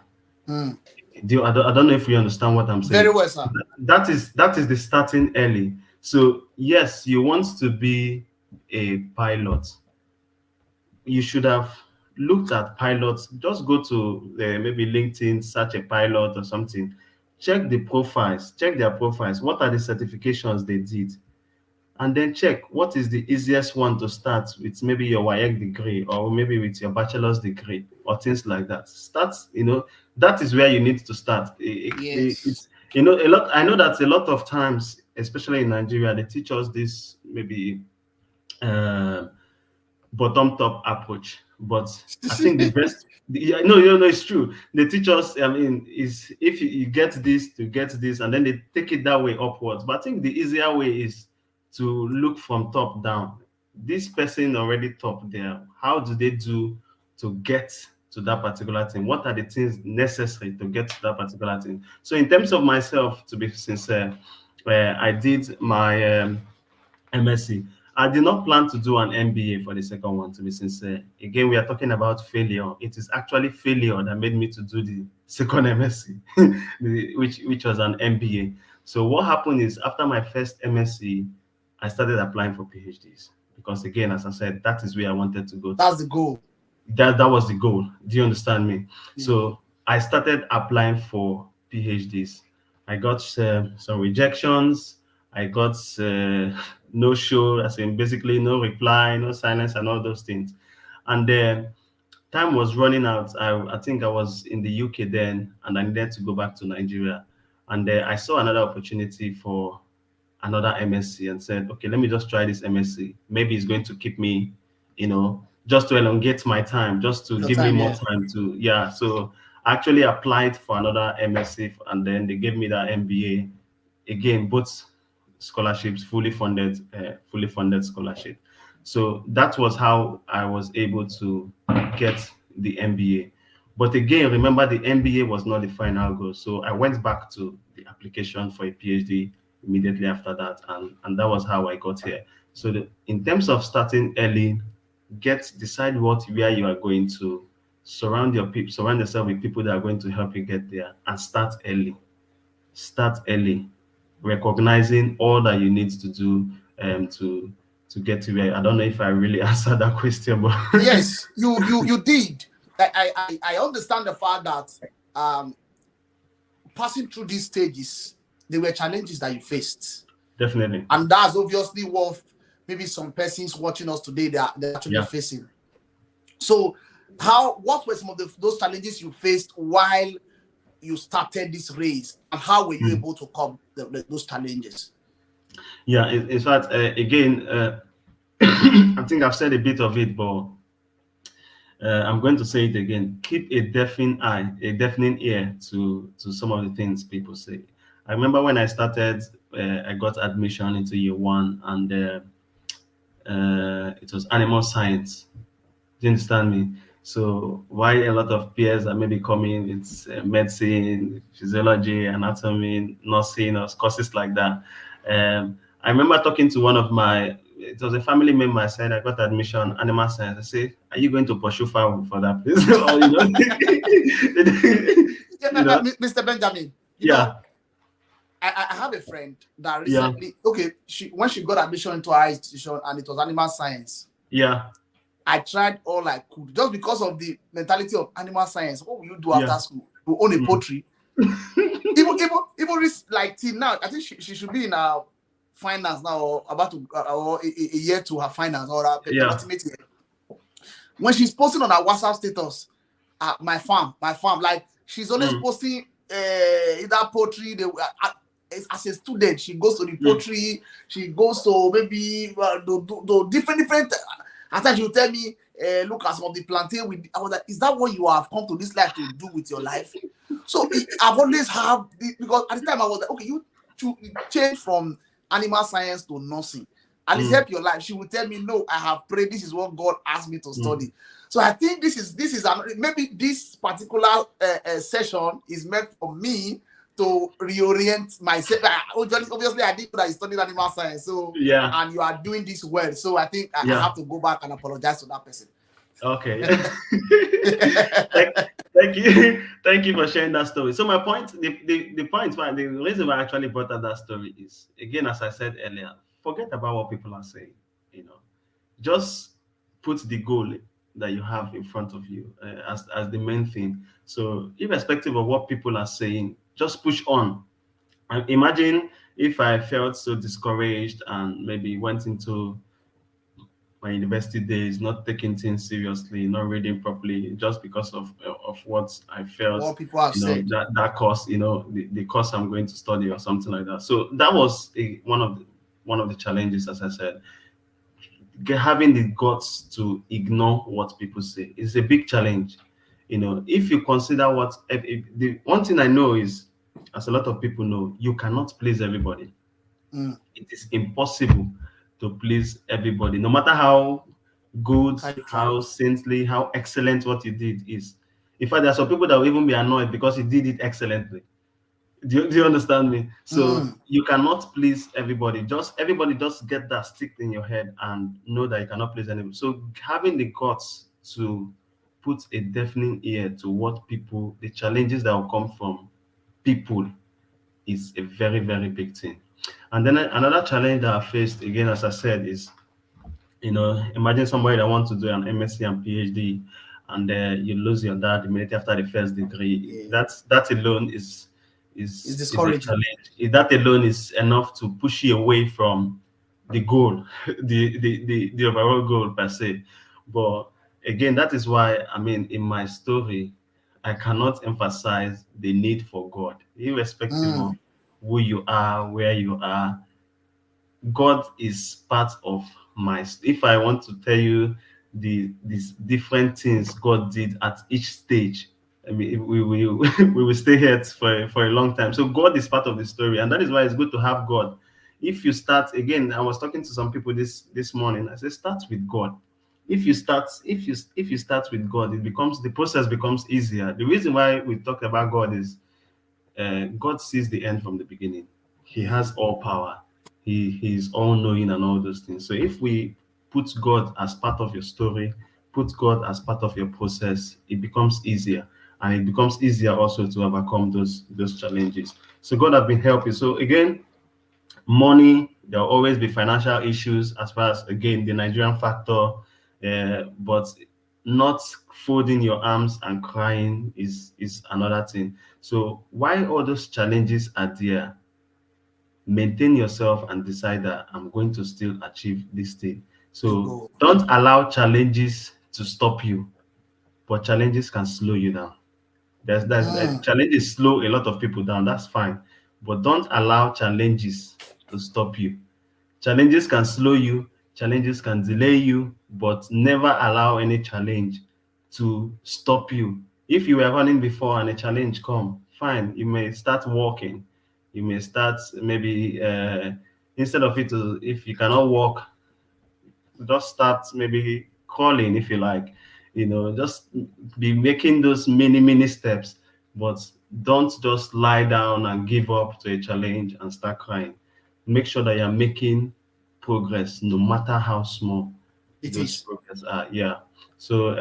A: mm.
B: I don't know if you understand what I'm
A: Very
B: saying.
A: well, sir.
B: That is the starting early. So yes, you want to be a pilot, you should have looked at pilots. Just go to maybe LinkedIn, search a pilot or something. Check the profiles, check their profiles. What are the certifications they did? And then check what is the easiest one to start with, maybe your WIEC degree or maybe with your bachelor's degree or things like that. That is where you need to start.
A: Yes.
B: It's, a lot. I know that a lot of times, especially in Nigeria, they teach us this maybe. Uh, Bottom top approach. But I think the best, yeah, no, it's true. They teach us, I mean, is if you get this to get this, and then they take it that way upwards. But I think the easier way is to look from top down. This person already top there. How do they do to get to that particular thing? What are the things necessary to get to that particular thing? So, in terms of myself, to be sincere, I did my MSc. I did not plan to do an MBA for the second one, to be sincere. Again, we are talking about failure. It is actually failure that made me to do the second MSc, which was an MBA. So what happened is after my first MSc, I started applying for PhDs because again, as I said, that is where I wanted to go to.
A: That's the goal.
B: That was the goal. Do you understand me?
A: Mm.
B: So I started applying for PhDs. I got some rejections. I got no show, as in basically no reply, no silence, and all those things. And then time was running out. I think I was in the UK then, and I needed to go back to Nigeria. And I saw another opportunity for another MSc and said, okay, let me just try this MSc. Maybe it's going to keep me, just to elongate my time, just to
A: Your
B: give me
A: time,
B: more
A: yeah.
B: time to, yeah. So I actually applied for another MSc and then they gave me that MBA. Again, both scholarships, fully funded scholarship. So that was how I was able to get the MBA. But again, remember the MBA was not the final goal. So I went back to the application for a PhD immediately after that, and that was how I got here. So in terms of starting early, decide where you are going to, surround yourself with people that are going to help you get there, and start early. Start early, recognizing all that you need to do to get to where. I don't know if I really answered that question, but
A: Yes, you did. I understand the fact that um passing through these stages, there were challenges that you faced,
B: definitely.
A: and that's obviously what maybe some persons watching us today they're actually
B: Yeah.
A: facing. So, what were some of those challenges you faced while you started this race, and how were you
B: Mm.
A: able to come those challenges?
B: Yeah, in fact, again, I think I've said a bit of it, but I'm going to say it again. Keep a deafening eye, a deafening ear to some of the things people say. I remember when I started, I got admission into year one, and it was animal science. Do you understand me? So why a lot of peers are maybe coming, it's medicine, physiology, anatomy, nursing, or courses like that. I remember talking to one of it was a family member. I said, I got admission animal science. I said, are you going to pursue fowl for that place? Or,
A: Yeah,
B: you know,
A: Mr. Benjamin,
B: yeah,
A: I have a friend that
B: yeah,
A: recently, okay, when she got admission into our institution and it was animal science,
B: yeah,
A: I tried all I could just because of the mentality of animal science. What will you do after
B: yeah.
A: school? You own a
B: Mm.
A: poultry. Even like till now, I think she should be in our finance now, or about to or a year to her finance, or her
B: Yeah.
A: penultimate year. When she's posting on her WhatsApp status, my farm, like she's always
B: Mm.
A: posting either poultry. As a student, she goes to the
B: Mm.
A: poultry. She goes to maybe the different. At times she will tell me, look at some of the plantain. I was like, is that what you have come to this life to do with your life? So I've always had because at the time I was like, okay, you change from animal science to nursing. At least
B: Mm.
A: help your life. She will tell me, no, I have prayed. This is what God asked me to
B: Mm.
A: study. So I think maybe this particular session is meant for me to reorient myself. Obviously, I did that I studied animal science. So
B: Yeah.
A: and you are doing this well. So I think I
B: Yeah.
A: have to go back and apologize to that person.
B: Okay. thank, thank you. Thank you for sharing that story. So my point, the point why the reason why I actually brought up that story is, again, as I said earlier, forget about what people are saying. You know, just put the goal that you have in front of you as the main thing. So irrespective of what people are saying, just push on. And imagine if I felt so discouraged and maybe went into my university days, not taking things seriously, not reading properly, just because of what I felt,
A: What people have said.
B: that course, the course I'm going to study or something like that. So that was one of the challenges, as I said. Having the guts to ignore what people say is a big challenge. If you consider if the one thing I know is, as a lot of people know, you cannot please everybody.
A: Mm.
B: It is impossible to please everybody, no matter how good,
A: How you try.
B: how saintly, how excellent what you did is. In fact, there are some people that will even be annoyed because you did it excellently. Do you understand me? So
A: Mm.
B: you cannot please everybody. Everybody just get that stick in your head and know that you cannot please anybody. So having the guts to put a deafening ear to the challenges that will come from people, is a very, very big thing. And then another challenge that I faced, again, as I said, is, imagine somebody that wants to do an MSc and PhD, and you lose your dad immediately after the first degree.
A: Yeah.
B: That alone
A: It's
B: is a
A: discouraging.
B: challenge. That alone is enough to push you away from the goal, the overall goal per se. But again, that is why, I mean, in my story, I cannot emphasize the need for God, irrespective of
A: Mm.
B: who you are, where you are. God is part of if I want to tell you these different things God did at each stage, I mean, we will stay here for a long time. So God is part of the story, and that is why it's good to have God If you start again, I was talking to some people this morning. I said, start with God. If you start with God, the process becomes easier. The reason why we talk about God is God sees the end from the beginning. He has all power. He's all knowing and all those things. So if we put God as part of your story, put God as part of your process, it becomes easier. And it becomes easier also to overcome those challenges. So God has been helping. So again, money, there will always be financial issues as far as again the Nigerian factor, but not folding your arms and crying is another thing. So while all those challenges are there, maintain yourself and decide that I'm going to still achieve this thing.
A: To
B: So
A: go.
B: don't allow challenges to stop you, but challenges can slow you down.
A: Mm.
B: Challenges slow a lot of people down. That's fine, but don't allow challenges to stop you. Challenges can slow you, challenges can delay you, but never allow any challenge to stop you. If you were running before and a challenge come, fine, you may start walking. You may start maybe instead of it to, if you cannot walk, just start maybe crawling if you like. Just be making those mini steps, but don't just lie down and give up to a challenge and start crying. Make sure that you're making progress no matter how small
A: It
B: those
A: is.
B: progress are. Yeah. So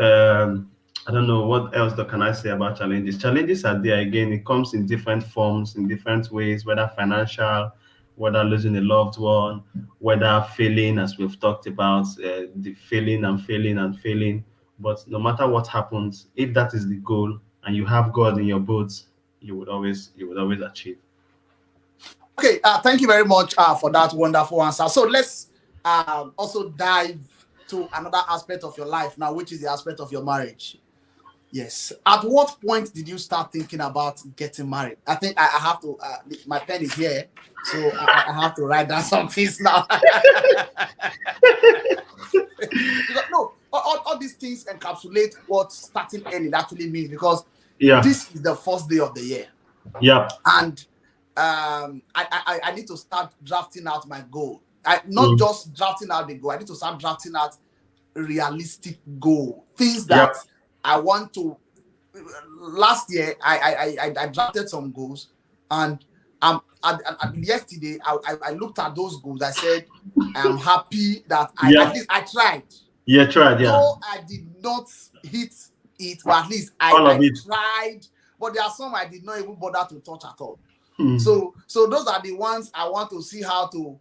B: I don't know what else can I say about challenges. Challenges are there again. It comes in different forms, in different ways, whether financial, whether losing a loved one, whether failing, as we've talked about, the failing and failing and failing. But no matter what happens, if that is the goal and you have God in your boat, you would always achieve.
A: Okay, thank you very much for that wonderful answer. So let's also dive to another aspect of your life now, which is the aspect of your marriage. Yes. At what point did you start thinking about getting married? I think I have to. My pen is here, so I have to write down some things now. Because no, all these things encapsulate what starting early actually means. Because
B: Yeah.
A: this is the first day of the year,
B: Yeah.
A: and I need to start drafting out my goal. I not
B: Mm.
A: just drafting out the goal. I need to start drafting out realistic goal, things
B: Yeah.
A: that I want to. Last year, I drafted some goals, and yesterday I looked at those goals. I said I'm happy that I at
B: Yeah.
A: least I tried,
B: Yeah. Tried. Yeah.
A: though I did not hit it, but at least
B: All of
A: I
B: it.
A: tried. But there are some I did not even bother to touch at all.
B: Mm.
A: So those are the ones I want to see how to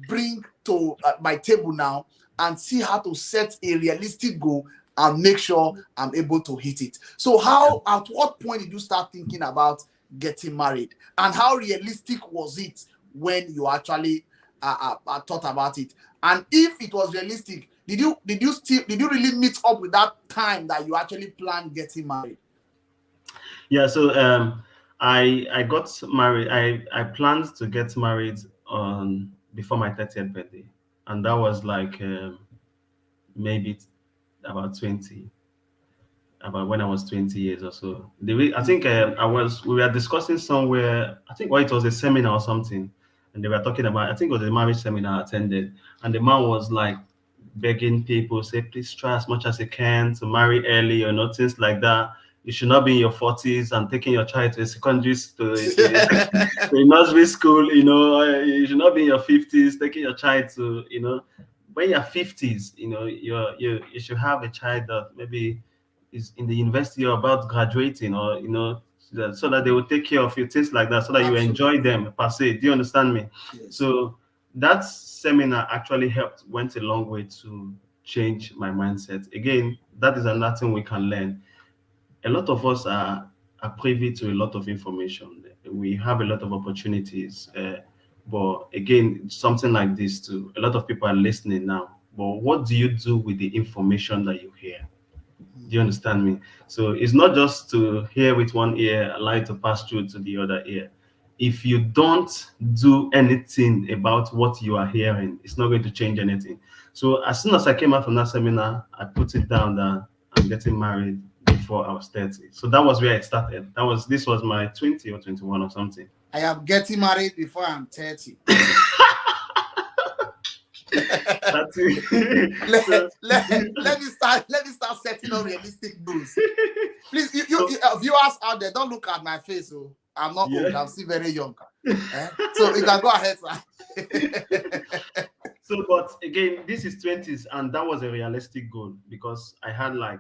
A: bring to my table now, and see how to set a realistic goal and make sure I'm able to hit it. So at what point did you start thinking about getting married, and how realistic was it when you actually thought about it? And if it was realistic, did you really meet up with that time that you actually planned getting married?
B: Yeah, so I got married. I planned to get married on before my 30th birthday, and that was like maybe about 20, about when I was 20 years or so. I think we were discussing somewhere. I think it was a seminar or something, and they were talking about. I think it was a marriage seminar I attended, and the man was like begging people, say, please try as much as you can to marry early or not, things like that. You should not be in your 40s and taking your child to a secondary to a nursery school, you should not be in your 50s taking your child to, when you're 50s, you should have a child that maybe is in the university or about graduating, or so that they will take care of you, things like that, so that you enjoy
A: Absolutely.
B: them per se. Do you understand me?
A: Yes.
B: So that seminar actually went a long way to change my mindset. Again, that is another thing we can learn. A lot of us are privy to a lot of information. We have a lot of opportunities, but again, something like this too. A lot of people are listening now. But what do you do with the information that you hear? Do you understand me? So it's not just to hear with one ear, allow it to pass through to the other ear. If you don't do anything about what you are hearing, it's not going to change anything. So as soon as I came out from that seminar, I put it down that I'm getting married before I was 30. So that was where it started. This was my 20 or 21 or something.
A: I am getting married before I'm 30.
B: That's it.
A: let,
B: So,
A: let me start setting up realistic goals. Please,
B: so
A: viewers out there, don't look at my face. Oh, I'm not
B: yeah.
A: old. I'm still very young. So you can go ahead, sir.
B: So, but again, this is 20s, and that was a realistic goal because I had like,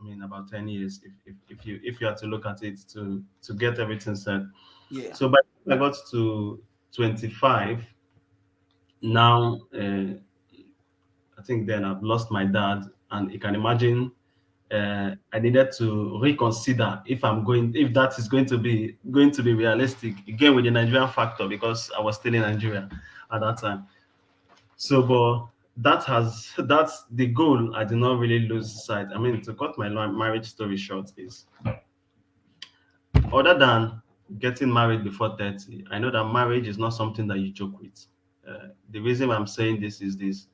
B: I mean, about 10 years if you had to look at it to get everything set.
A: Yeah,
B: So by the time I got to 25, now I think then I've lost my dad, and you can imagine I needed to reconsider if that is going to be realistic again with the Nigerian factor because I was still in Nigeria at that time. So, but that's the goal. I did not really lose sight. I mean, to cut my marriage story short, is other than getting married before 30, I know that marriage is not something that you joke with. The reason I'm saying this is this,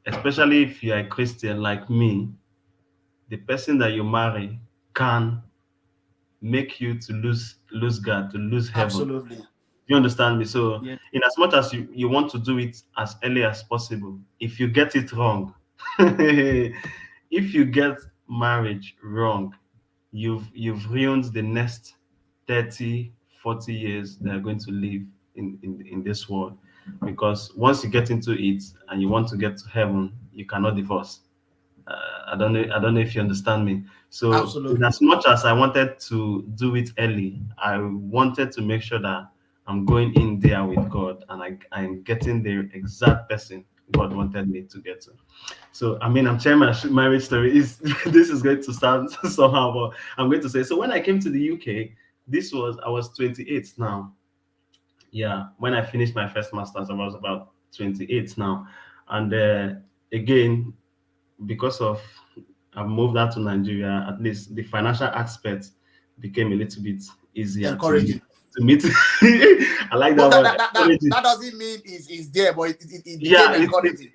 B: especially if you're a Christian like me, the person that you marry can make you to lose God, to lose heaven.
A: absolutely.
B: You understand me? So,
A: Yeah,
B: in as much as you want to do it as early as possible, if you get it wrong, if you get marriage wrong, you've ruined the next 30, 40 years that are going to live in this world. Because once you get into it and you want to get to heaven, you cannot divorce. I don't know if you understand me. So, in
A: absolutely.
B: as much as I wanted to do it early, I wanted to make sure that I'm going in there with God and I'm getting the exact person God wanted me to get to. So, I mean, I'm sharing my marriage story. Is this is going to sound somehow, but I'm going to say. So, when I came to the UK, I was 28 now. Yeah, when I finished my first masters, I was about 28 now, and again, because of I've moved out to Nigeria, at least the financial aspect became a little bit easier
A: Encouraging.
B: to meet. I like
A: But
B: that word. Encouraging.
A: that doesn't mean is there, but it became
B: Yeah,
A: encouraging.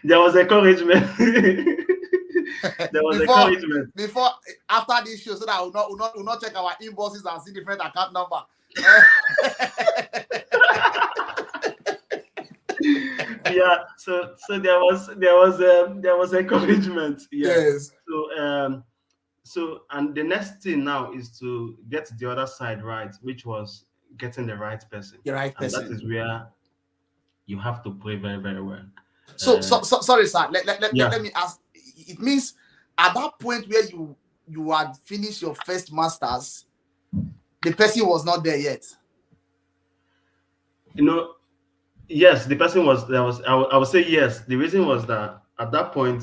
B: there was encouragement. There was
A: before
B: encouragement.
A: before after this show, so that will not check our inboxes and see different account number. Eh,
B: Yeah, so there was encouragement. Yeah.
A: yes,
B: So and the next thing now is to get the other side right, which was getting the right person,
A: the right
B: and that
A: person.
B: is where you have to pray very, very well.
A: Sorry, sir.
B: Yeah,
A: Let me ask. It means at that point where you had finished your first masters, the person was not there yet.
B: you know, yes, the person was there. I would say yes. The reason was that at that point,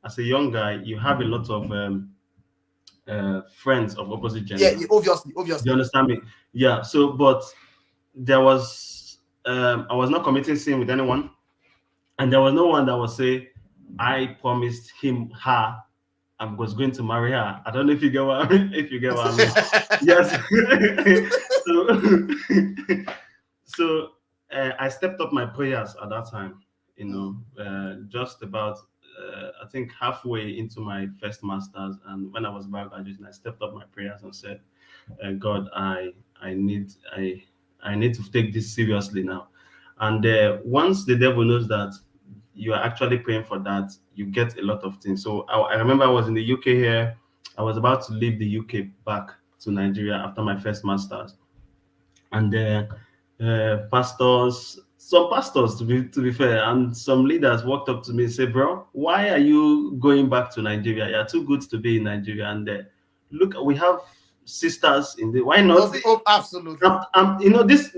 B: as a young guy, you have a lot of friends of opposite
A: Yeah,
B: gender.
A: obviously,
B: Do you
A: obviously.
B: understand me? Yeah. So, but there was I was not committing sin with anyone, and there was no one that would say, I promised him her I was going to marry her. I don't know if you get what I mean. If you get what I mean. Yes. So so I stepped up my prayers at that time. Just about I think halfway into my first masters, and when I was about graduating, I stepped up my prayers and said, God, I need I need to take this seriously now. And once the devil knows that you are actually praying for that, you get a lot of things. So I remember I was in the UK here. I was about to leave the UK back to Nigeria after my first masters, and some pastors, to be fair, and some leaders walked up to me and said, "Bro, why are you going back to Nigeria? You're too good to be in Nigeria. And look, we have sisters in the. Why not?"
A: Absolutely.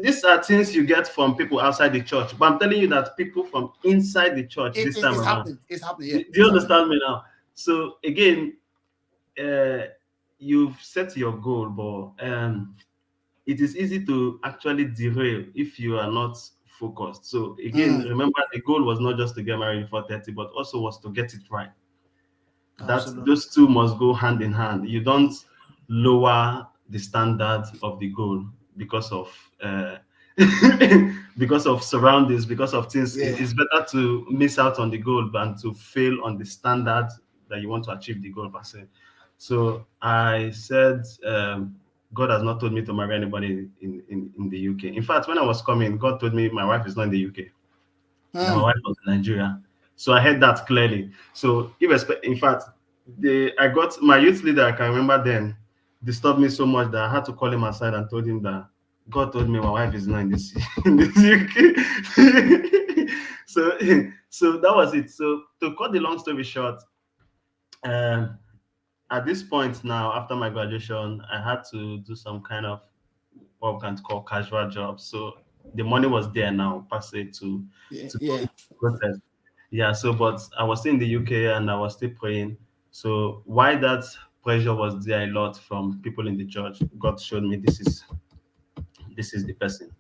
B: These are things you get from people outside the church, but I'm telling you that people from inside the church this time
A: It's
B: around.
A: happening. It's happening. Yeah,
B: Do you
A: it's happening.
B: understand me now? So again, uh, you've set your goal, but it is easy to actually derail if you are not focused. So again,
A: Mm,
B: remember the goal was not just to get married before 30, but also was to get it right. That
A: absolutely.
B: those two must go hand in hand. You don't lower the standard of the goal because of because of surroundings, because of things.
A: Yeah.
B: It's better to miss out on the goal than to fail on the standard that you want to achieve the goal per se. So I said, God has not told me to marry anybody in the UK. In fact, when I was coming, God told me my wife is not in the UK, that my
A: Hmm.
B: wife was in Nigeria. So I heard that clearly. So in fact, I got my youth leader, I can remember then, disturbed me so much that I had to call him aside and told him that God told me my wife is not in this in this UK. So so that was it. So to cut the long story short, um, at this point now, after my graduation, I had to do some kind of what we can call casual jobs. So the money was there now, per se,
A: Yeah,
B: to go
A: yeah.
B: into the process. Yeah. So, but I was still in the UK and I was still praying. So why that pressure was there a lot from people in the church, God showed me this is the person.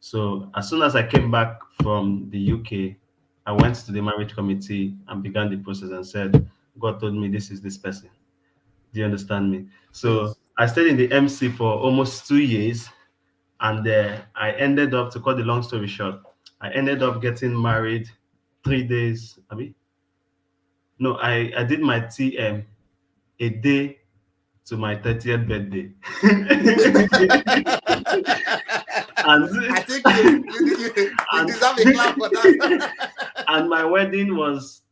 B: So as soon as I came back from the UK, I went to the marriage committee and began the process and said, God told me this is this person. Do you understand me? So
A: Yes.
B: I stayed in the MC for almost 2 years, and I ended up, to cut the long story short, I ended up getting married 3 days. I mean, no, I did my TM a day to my 30th birthday.
A: I
B: and
A: think you
B: and
A: deserve a clap for that.
B: and my wedding was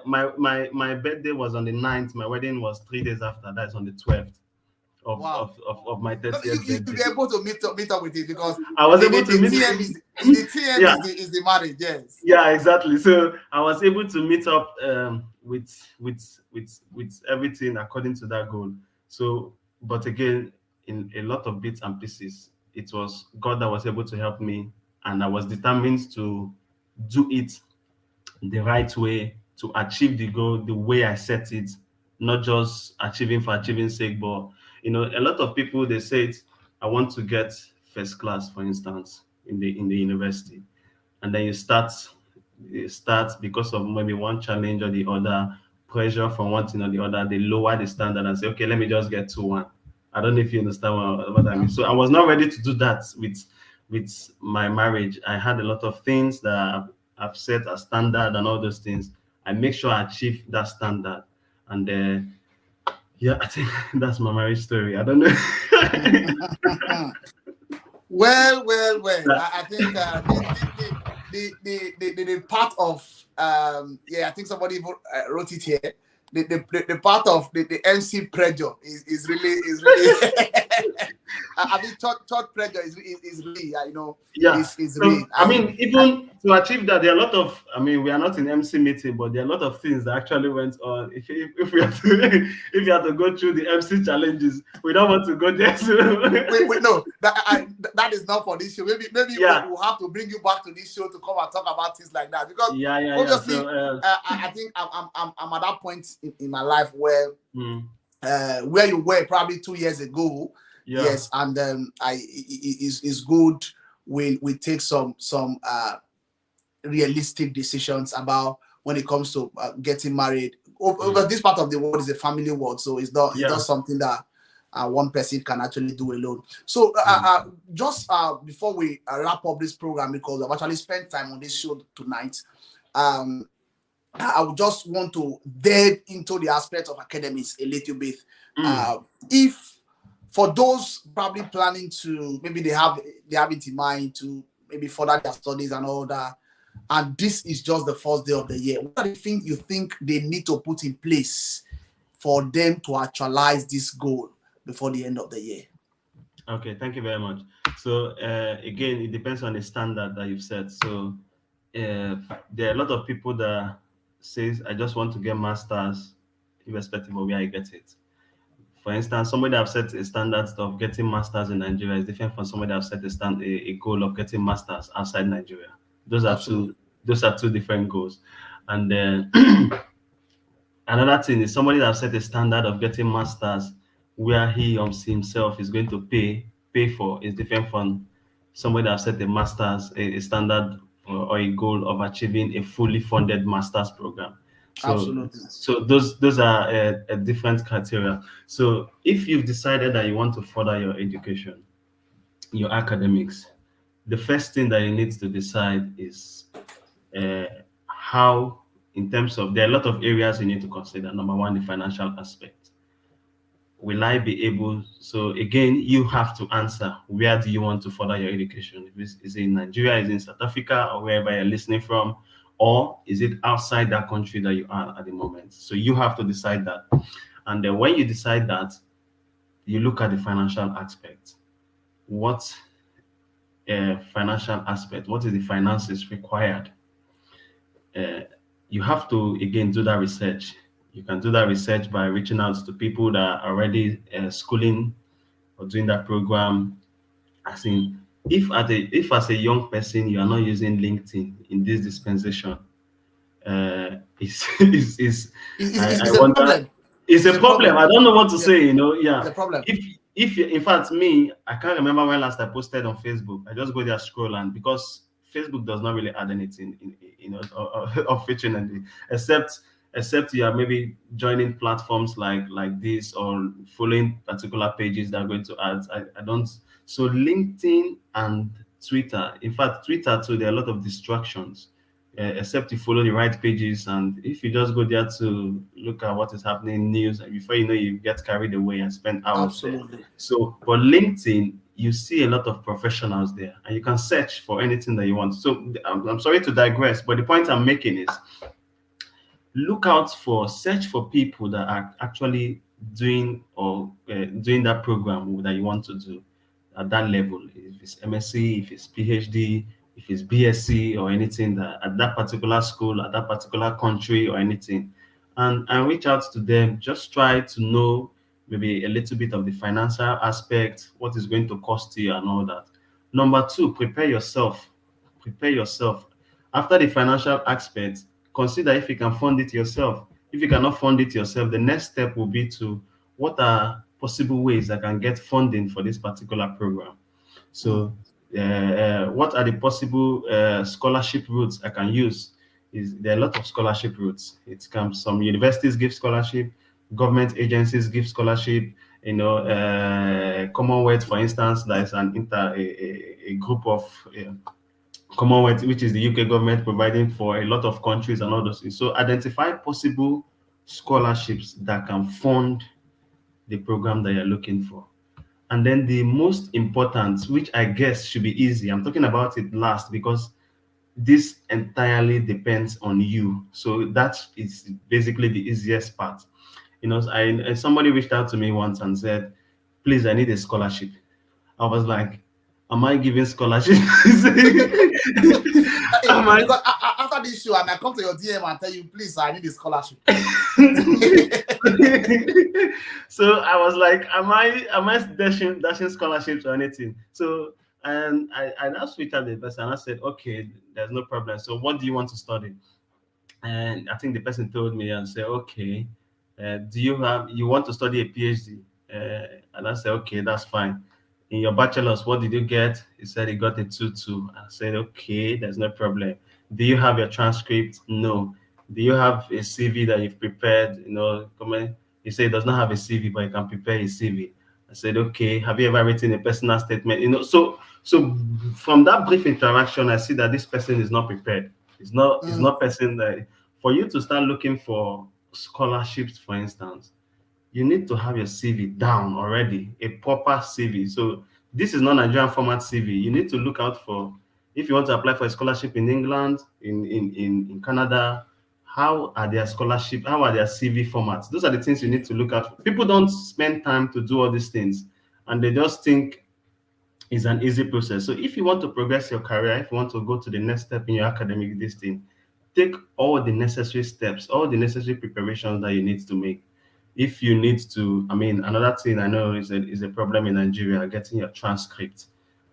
B: my birthday was on the 9th. My wedding was 3 days after. That's on the 12th
A: Wow.
B: of my
A: No,
B: 30th
A: you
B: birthday.
A: be able to meet up with it because
B: I was able to
A: the
B: meet.
A: TM
B: Yeah,
A: is the marriage. Yes.
B: yeah, exactly. So I was able to meet up with everything according to that goal. So, but again, in a lot of bits and pieces, it was God that was able to help me, and I was determined to do it the right way, to achieve the goal the way I set it, not just achieving for achieving sake. But a lot of people, they say it, I want to get first class, for instance, in the university, and then you start because of maybe one challenge or the other, pressure from one thing or the other, they lower the standard and say, okay, let me just get 2-1. I don't know if you understand what I mean. So I was
A: Absolutely.
B: not ready to do that with my marriage. I had a lot of things that I've set as standard and all those things. I make sure I achieve that standard. And yeah, I think that's my marriage story. I don't know.
A: Well. I think the part of yeah, I think somebody even, wrote it here. The part of the MC pressure is really I mean thought pressure is really
B: Yeah.
A: is real.
B: So I mean, even to achieve that, there are a lot of. I mean, we are not in MC meeting, but there are a lot of things that actually went on. If we have to if you have to go through the MC challenges, we don't want to go there. So
A: Wait, no, that is not for this show. Maybe
B: yeah,
A: we'll have to bring you back to this show to come and talk about things like that because
B: yeah.
A: obviously
B: So
A: I think I'm at that point in my life
B: mm,
A: where you were probably 2 years ago.
B: yeah,
A: Yes, and is good. We take some realistic decisions about when it comes to getting married.
B: mm,
A: Over this part of the world is a family world, so it's not
B: yeah,
A: something that one person can actually do alone. So
B: mm,
A: just before we wrap up this program, because I've actually spent time on this show tonight, um, I would just want to delve into the aspect of academics a little bit.
B: mm,
A: Uh, if for those probably planning to maybe they have it in mind to maybe further their studies and all that, and this is just the first day of the year, what are the things you think they need to put in place for them to actualize this goal before the end of the year?
B: okay. Thank you very much. So again, it depends on the standard that you've set. So there are a lot of people that says, I just want to get masters, irrespective of where I get it. For instance, somebody that have set a standard of getting masters in Nigeria is different from somebody that have set a goal of getting masters outside Nigeria. Those are two
A: Absolutely.
B: those are two different goals. And then another thing is somebody that have set a standard of getting masters where he or himself is going to pay for is different from somebody that have set a masters a standard or a goal of achieving a fully funded masters program. So
A: Absolutely.
B: so those are a different criteria. So if you've decided that you want to further your education, your academics, the first thing that you need to decide is uh, how, in terms of, there are a lot of areas you need to consider. Number one, the financial aspect. will I be able? So again, you have to answer. Where do you want to further your education? Is it in Nigeria, is it in South Africa, or wherever you're listening from, or is it outside that country that you are at the moment? So you have to decide that. And then when you decide that, you look at the financial aspect. What financial aspect? What is the finances required? Uh, you have to again do that research. You can do that research by reaching out to people that are already schooling or doing that program. As in, if as a young person you are not using LinkedIn in this dispensation, is I
A: It's a
B: wonder,
A: problem.
B: it's
A: It's
B: a
A: a
B: problem.
A: problem.
B: I don't know what to
A: Yeah,
B: say.
A: it's
B: Yeah.
A: a problem.
B: In fact, me, I can't remember when last I posted on Facebook. I just go there scroll, and because Facebook does not really add anything of featuring anything, except you are maybe joining platforms like this or following particular pages that are going to ads. I don't. So LinkedIn and Twitter. In fact, Twitter too. There are a lot of distractions. Except you follow the right pages, and if you just go there to look at what is happening in news, and before you know, you get carried away and spend hours there.
A: Absolutely.
B: So but LinkedIn, you see a lot of professionals there, and you can search for anything that you want. So I'm sorry to digress, but the point I'm making is search for people that are actually doing that program that you want to do at that level. If it's MSc, if it's PhD, if it's BSc or anything that at that particular school, at that particular country or anything, and reach out to them. Just try to know maybe a little bit of the financial aspect, what is going to cost you and all that. Number two, prepare yourself. Prepare yourself. After the financial aspect, consider if you can fund it yourself. If you cannot fund it yourself, the next step will be to what are possible ways I can get funding for this particular program.
A: Mm.
B: So, what are the possible scholarship routes I can use? Is there are a lot of scholarship routes? It comes some universities give scholarship, government agencies give scholarship. Commonwealth, for instance, there is a group of Commonwealth, which is the UK government providing for a lot of countries and all those things. So identify possible scholarships that can fund the program that you're looking for. And then the most important, which I guess should be easy, I'm talking about it last because this entirely depends on you. So that is basically the easiest part. Somebody reached out to me once and said, please, I need a scholarship. I was like, am I giving scholarship?
A: Hey,
B: Am I?
A: because after this show, I might come to your DM and tell you, please, I need a scholarship.
B: So I was like, am I dashing scholarships or anything? So and I now switched at the person and I said, okay, there's no problem. So what do you want to study? And I think the person told me and said, okay, do you want to study a PhD? And I said, okay, that's fine. In your bachelor's, what did you get? He said he got a 2-2. I said, okay, there's no problem. Do you have your transcript? No. Do you have a CV that you've prepared? Comment. He said he does not have a CV, but he can prepare a CV. I said, okay. Have you ever written a personal statement? So from that brief interaction, I see that this person is not prepared. It's not person that for you to start looking for scholarships, for instance, you need to have your CV down already, a proper CV. So this is not Nigerian format CV. You need to look out for if you want to apply for a scholarship in England, in Canada, how are their scholarship, how are their CV formats? Those are the things you need to look at for. People don't spend time to do all these things and they just think it's an easy process. So if you want to progress your career, if you want to go to the next step in your academic this thing, take all the necessary steps, all the necessary preparations that you need to make. If you need to, another thing I know is a problem in Nigeria, getting your transcript.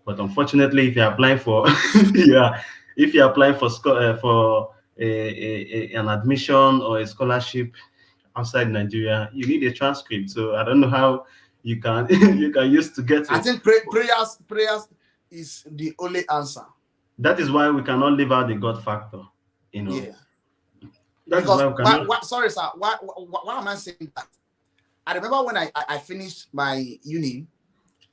B: But unfortunately, if you're applying for, yeah, if you're applying for an admission or a scholarship outside Nigeria, you need a transcript. So I don't know how you can you can use to get
A: I
B: it.
A: think prayers is the only answer.
B: That is why we cannot leave out the God factor.
A: Yeah.
B: That is
A: Because
B: why we cannot.
A: sorry, sir. Why am I saying that? I remember when I finished my uni,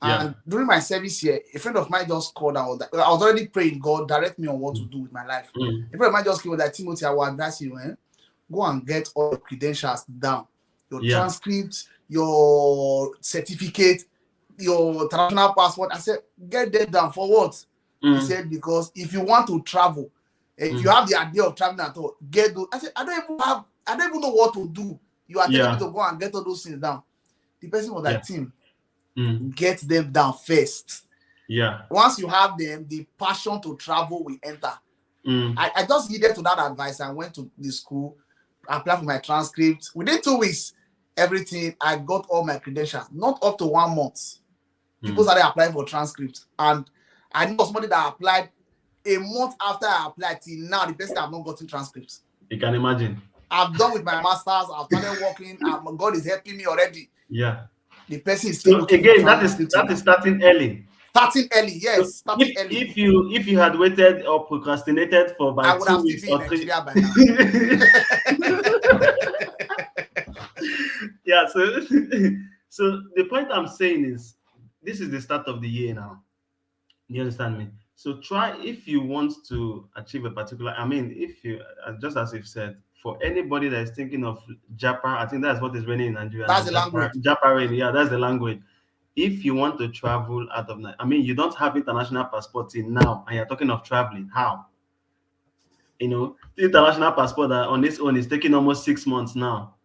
A: and
B: Yeah.
A: during my service here, a friend of mine just called out. I was already praying, God, direct me on what to do with my life.
B: Mm.
A: A friend of mine just came with that, Timothy, I will advise you, go and get all your credentials down, your
B: Yeah.
A: transcripts, your certificate, your international passport. I said, get them down for what? He said, because if you want to travel, if you have the idea of traveling at all, get those. I said, I don't even know what to do. You are telling me
B: Yeah.
A: to go and get all those things down. The person was
B: Yeah.
A: like, Tim,
B: Mm.
A: get them down first.
B: Yeah.
A: Once you have them, the passion to travel will enter. I just needed to that advice. I went to the school, applied for my transcript. Within 2 weeks, everything, I got all my credentials. Not up to 1 month. People started applying for transcripts. And I know somebody that applied a month after I applied till now, the person have not gotten transcripts.
B: You can imagine.
A: I'm done with my masters. I've started working. God is helping me already.
B: Yeah.
A: The person is still
B: So
A: looking for
B: again,
A: transcripts.
B: that is starting early.
A: Starting early,
B: So
A: yes. Starting early.
B: if you had waited or procrastinated for
A: I
B: by
A: would
B: 2
A: have still
B: weeks
A: been in
B: or 3.
A: Nigeria by now.
B: Yeah, so so the point I'm saying is this is the start of the year now. You understand me? So try, if you want to achieve a particular, I mean, if you, just as you've said, for anybody that is thinking of Japa, I think that's what is raining in Nigeria
A: That's
B: now.
A: the language.
B: Japa rain, yeah, that's the language. If you want to travel out of, I mean, you don't have international passport in now, and you're talking of traveling. How? You know, the international passport on its own is taking almost 6 months now.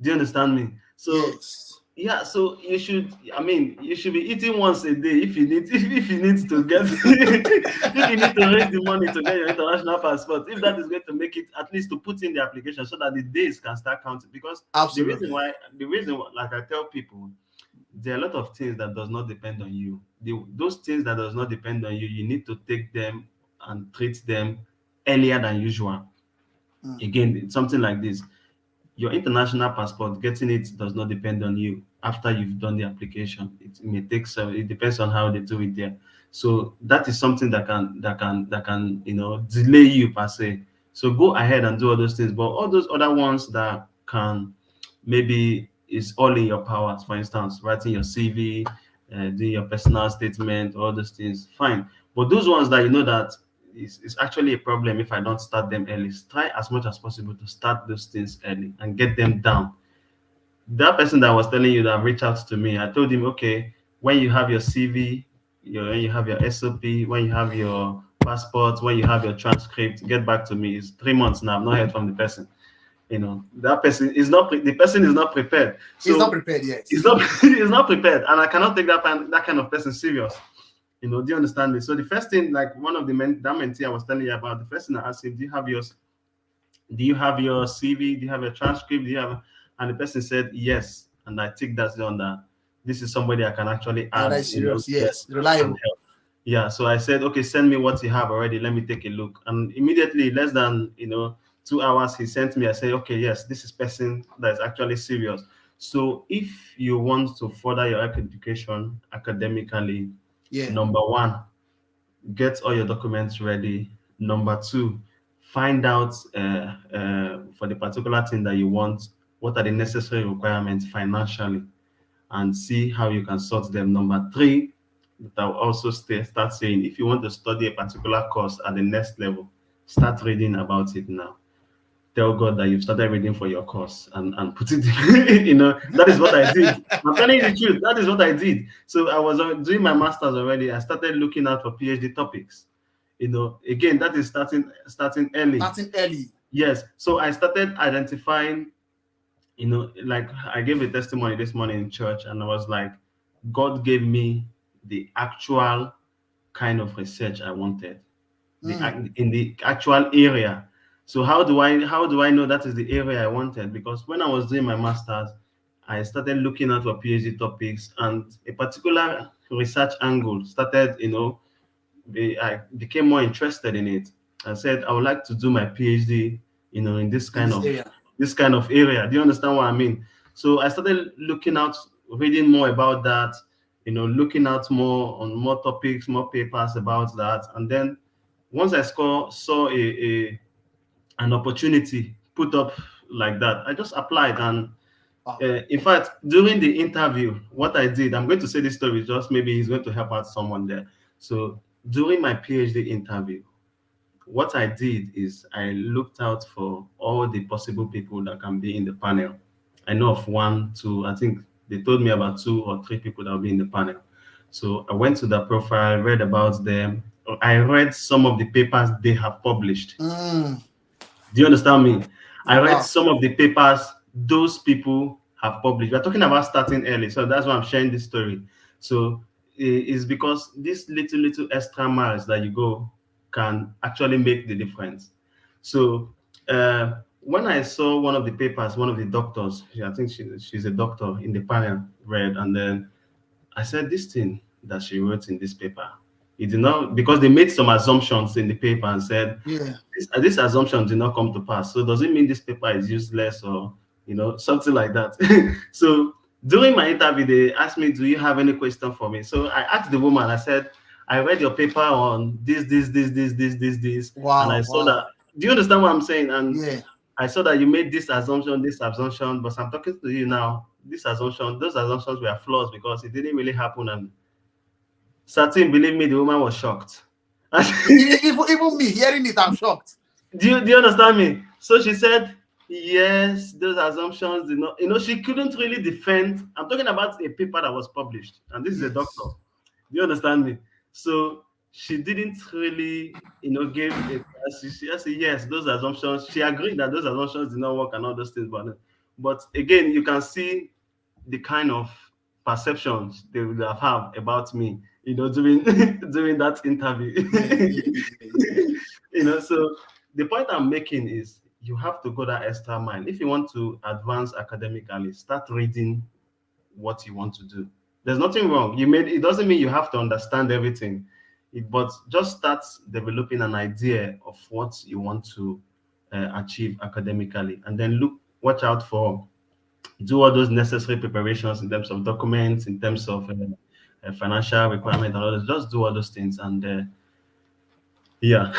B: Do you understand me? So
A: Yes.
B: yeah, so you should, I mean, you should be eating once a day if you need, if you need to get if you need to raise the money to get your international passport, if that is going to make it, at least to put in the application so that the days can start counting. Because
A: Absolutely.
B: the reason why, like I tell people, there are a lot of things that does not depend on you. Those things that does not depend on you, you need to take them and treat them earlier than usual. Again, it's something like this. Your international passport, getting it does not depend on you after you've done the application. It may take some, it depends on how they do it there. So that is something that can delay you per se. So go ahead and do all those things. But all those other ones that can, maybe is all in your powers. For instance, writing your CV, doing your personal statement, all those things, fine. But those ones that you know that is actually a problem if I don't start them early. Try as much as possible to start those things early and get them down. That person that was telling you that reached out to me, I told him, okay, when you have your CV, when you have your SOP, when you have your passport, when you have your transcript, get back to me. It's 3 months now. I've not heard from the person. That person is not. The person is not prepared.
A: He's not
B: So
A: prepared yet.
B: he's not. He's not prepared, and I cannot take that kind of person serious. Do you understand me? So the first thing, like one of the that mentee I was telling you about, the first thing I asked him, do you have your CV? Do you have your transcript? Do you have? And the person said yes, and I think that's on that. This is somebody I can actually add.
A: That's serious.
B: To
A: Yes,
B: and
A: reliable.
B: help. Yeah. So I said, okay, send me what you have already. Let me take a look. And immediately, less than 2 hours, he sent me. I said, okay, yes, this is person that is actually serious. So if you want to further your education academically,
A: Yeah.
B: number one, get all your documents ready. Number two, find out for the particular thing that you want, what are the necessary requirements financially, and see how you can sort them. Number three, that will also start saying, if you want to study a particular course at the next level, start reading about it now. Tell God that you've started reading for your course and put it, that is what I did. I'm telling you the truth. That is what I did. So I was doing my master's already. I started looking out for PhD topics. Again, that is starting early.
A: Starting early.
B: Yes. So I started identifying, like I gave a testimony this morning in church, and I was like, God gave me the actual kind of research I wanted, in the actual area. So how do I know that is the area I wanted? Because when I was doing my master's, I started looking at for PhD topics, and a particular research angle started, I became more interested in it. I said I would like to do my PhD, in this
A: In
B: kind
A: this
B: of
A: area.
B: area. Do you understand what I mean? So I started looking out, reading more about that, looking out more on more topics, more papers about that, and then once I saw an opportunity put up like that, I just applied. And
A: Wow.
B: in fact, during the interview, what I did, I'm going to say this story, just maybe it's going to help out someone there. So during my PhD interview, what I did is I looked out for all the possible people that can be in the panel. I know of one, two, I think They told me about 2 or 3 people that will be in the panel. So I went to the profile, read about them. I read some of the papers they have published.
A: Mm.
B: Do you understand me? I read
A: Wow.
B: some of the papers those people have published. We're talking about starting early, so that's why I'm sharing this story. So it's because these little extra miles that you go can actually make the difference. So when I saw one of the papers, one of the doctors, I think she's a doctor in the panel, read, and then I said this thing that she wrote in this paper. It did not, because they made some assumptions in the paper and said
A: Yeah.
B: this assumption did not come to pass. So does it mean this paper is useless or something like that? So during my interview, they asked me, "Do you have any question for me?" So I asked the woman. I said, "I read your paper on this, and I
A: Wow.
B: saw
A: Wow.
B: that. Do you understand what I'm saying? And
A: Yeah.
B: I saw that you made this assumption, but I'm talking to you now. This assumption, those assumptions were flaws because it didn't really happen." And certain, believe me, the woman was shocked.
A: Even me hearing it, I'm shocked.
B: Do you understand me? So she said, yes, those assumptions did not, she couldn't really defend. I'm talking about a paper that was published, and this is a doctor.
A: Yes.
B: Do you understand me? So she didn't really, give a, she just said, yes, those assumptions. She agreed that those assumptions did not work and all those things, but again, you can see the kind of perceptions they would have about me, during during that
A: Yeah.
B: interview.
A: Yeah. Yeah. Yeah.
B: So the point I'm making is you have to go that extra mile. If you want to advance academically, start reading what you want to do. There's nothing wrong. It doesn't mean you have to understand everything, but just start developing an idea of what you want to achieve academically, and then watch out for, do all those necessary preparations in terms of documents, in terms of financial requirement, and all this. Just do all those things, and yeah.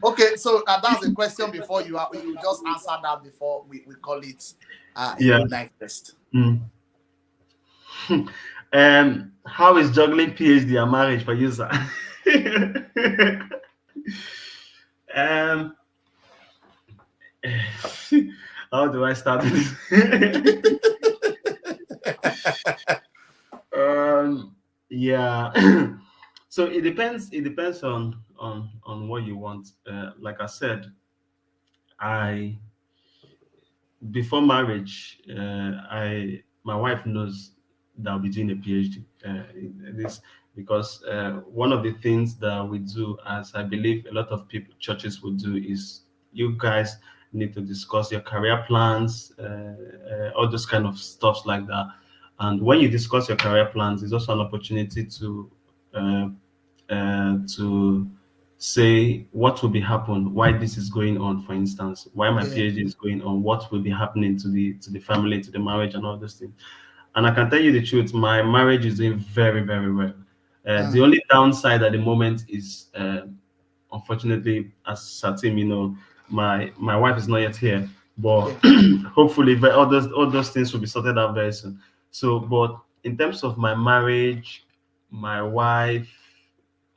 A: Okay, so that's a question before you just answer that before we call it a
B: Yeah.
A: good night rest.
B: Mm. How is juggling PhD and marriage for you, sir? um, how do I start this? Yeah. So it depends. It depends on what you want. Like I said, I before marriage, my wife knows that I'll be doing a PhD. This because one of the things that we do, as I believe a lot of people churches will do, is you guys need to discuss your career plans, all those kind of stuffs like that. And when you discuss your career plans, it's also an opportunity uh, to say what will be happen, why this is going on, for instance, why my
A: Yeah.
B: PhD is going on, what will be happening to the family, to the marriage, and all those things. And I can tell you the truth, my marriage is doing very, very well. The
A: Mm.
B: only downside at the moment is, unfortunately, as Satim, my wife is not yet here, but
A: Yeah.
B: hopefully, all those things will be sorted out very soon. So, but in terms of my marriage, my wife,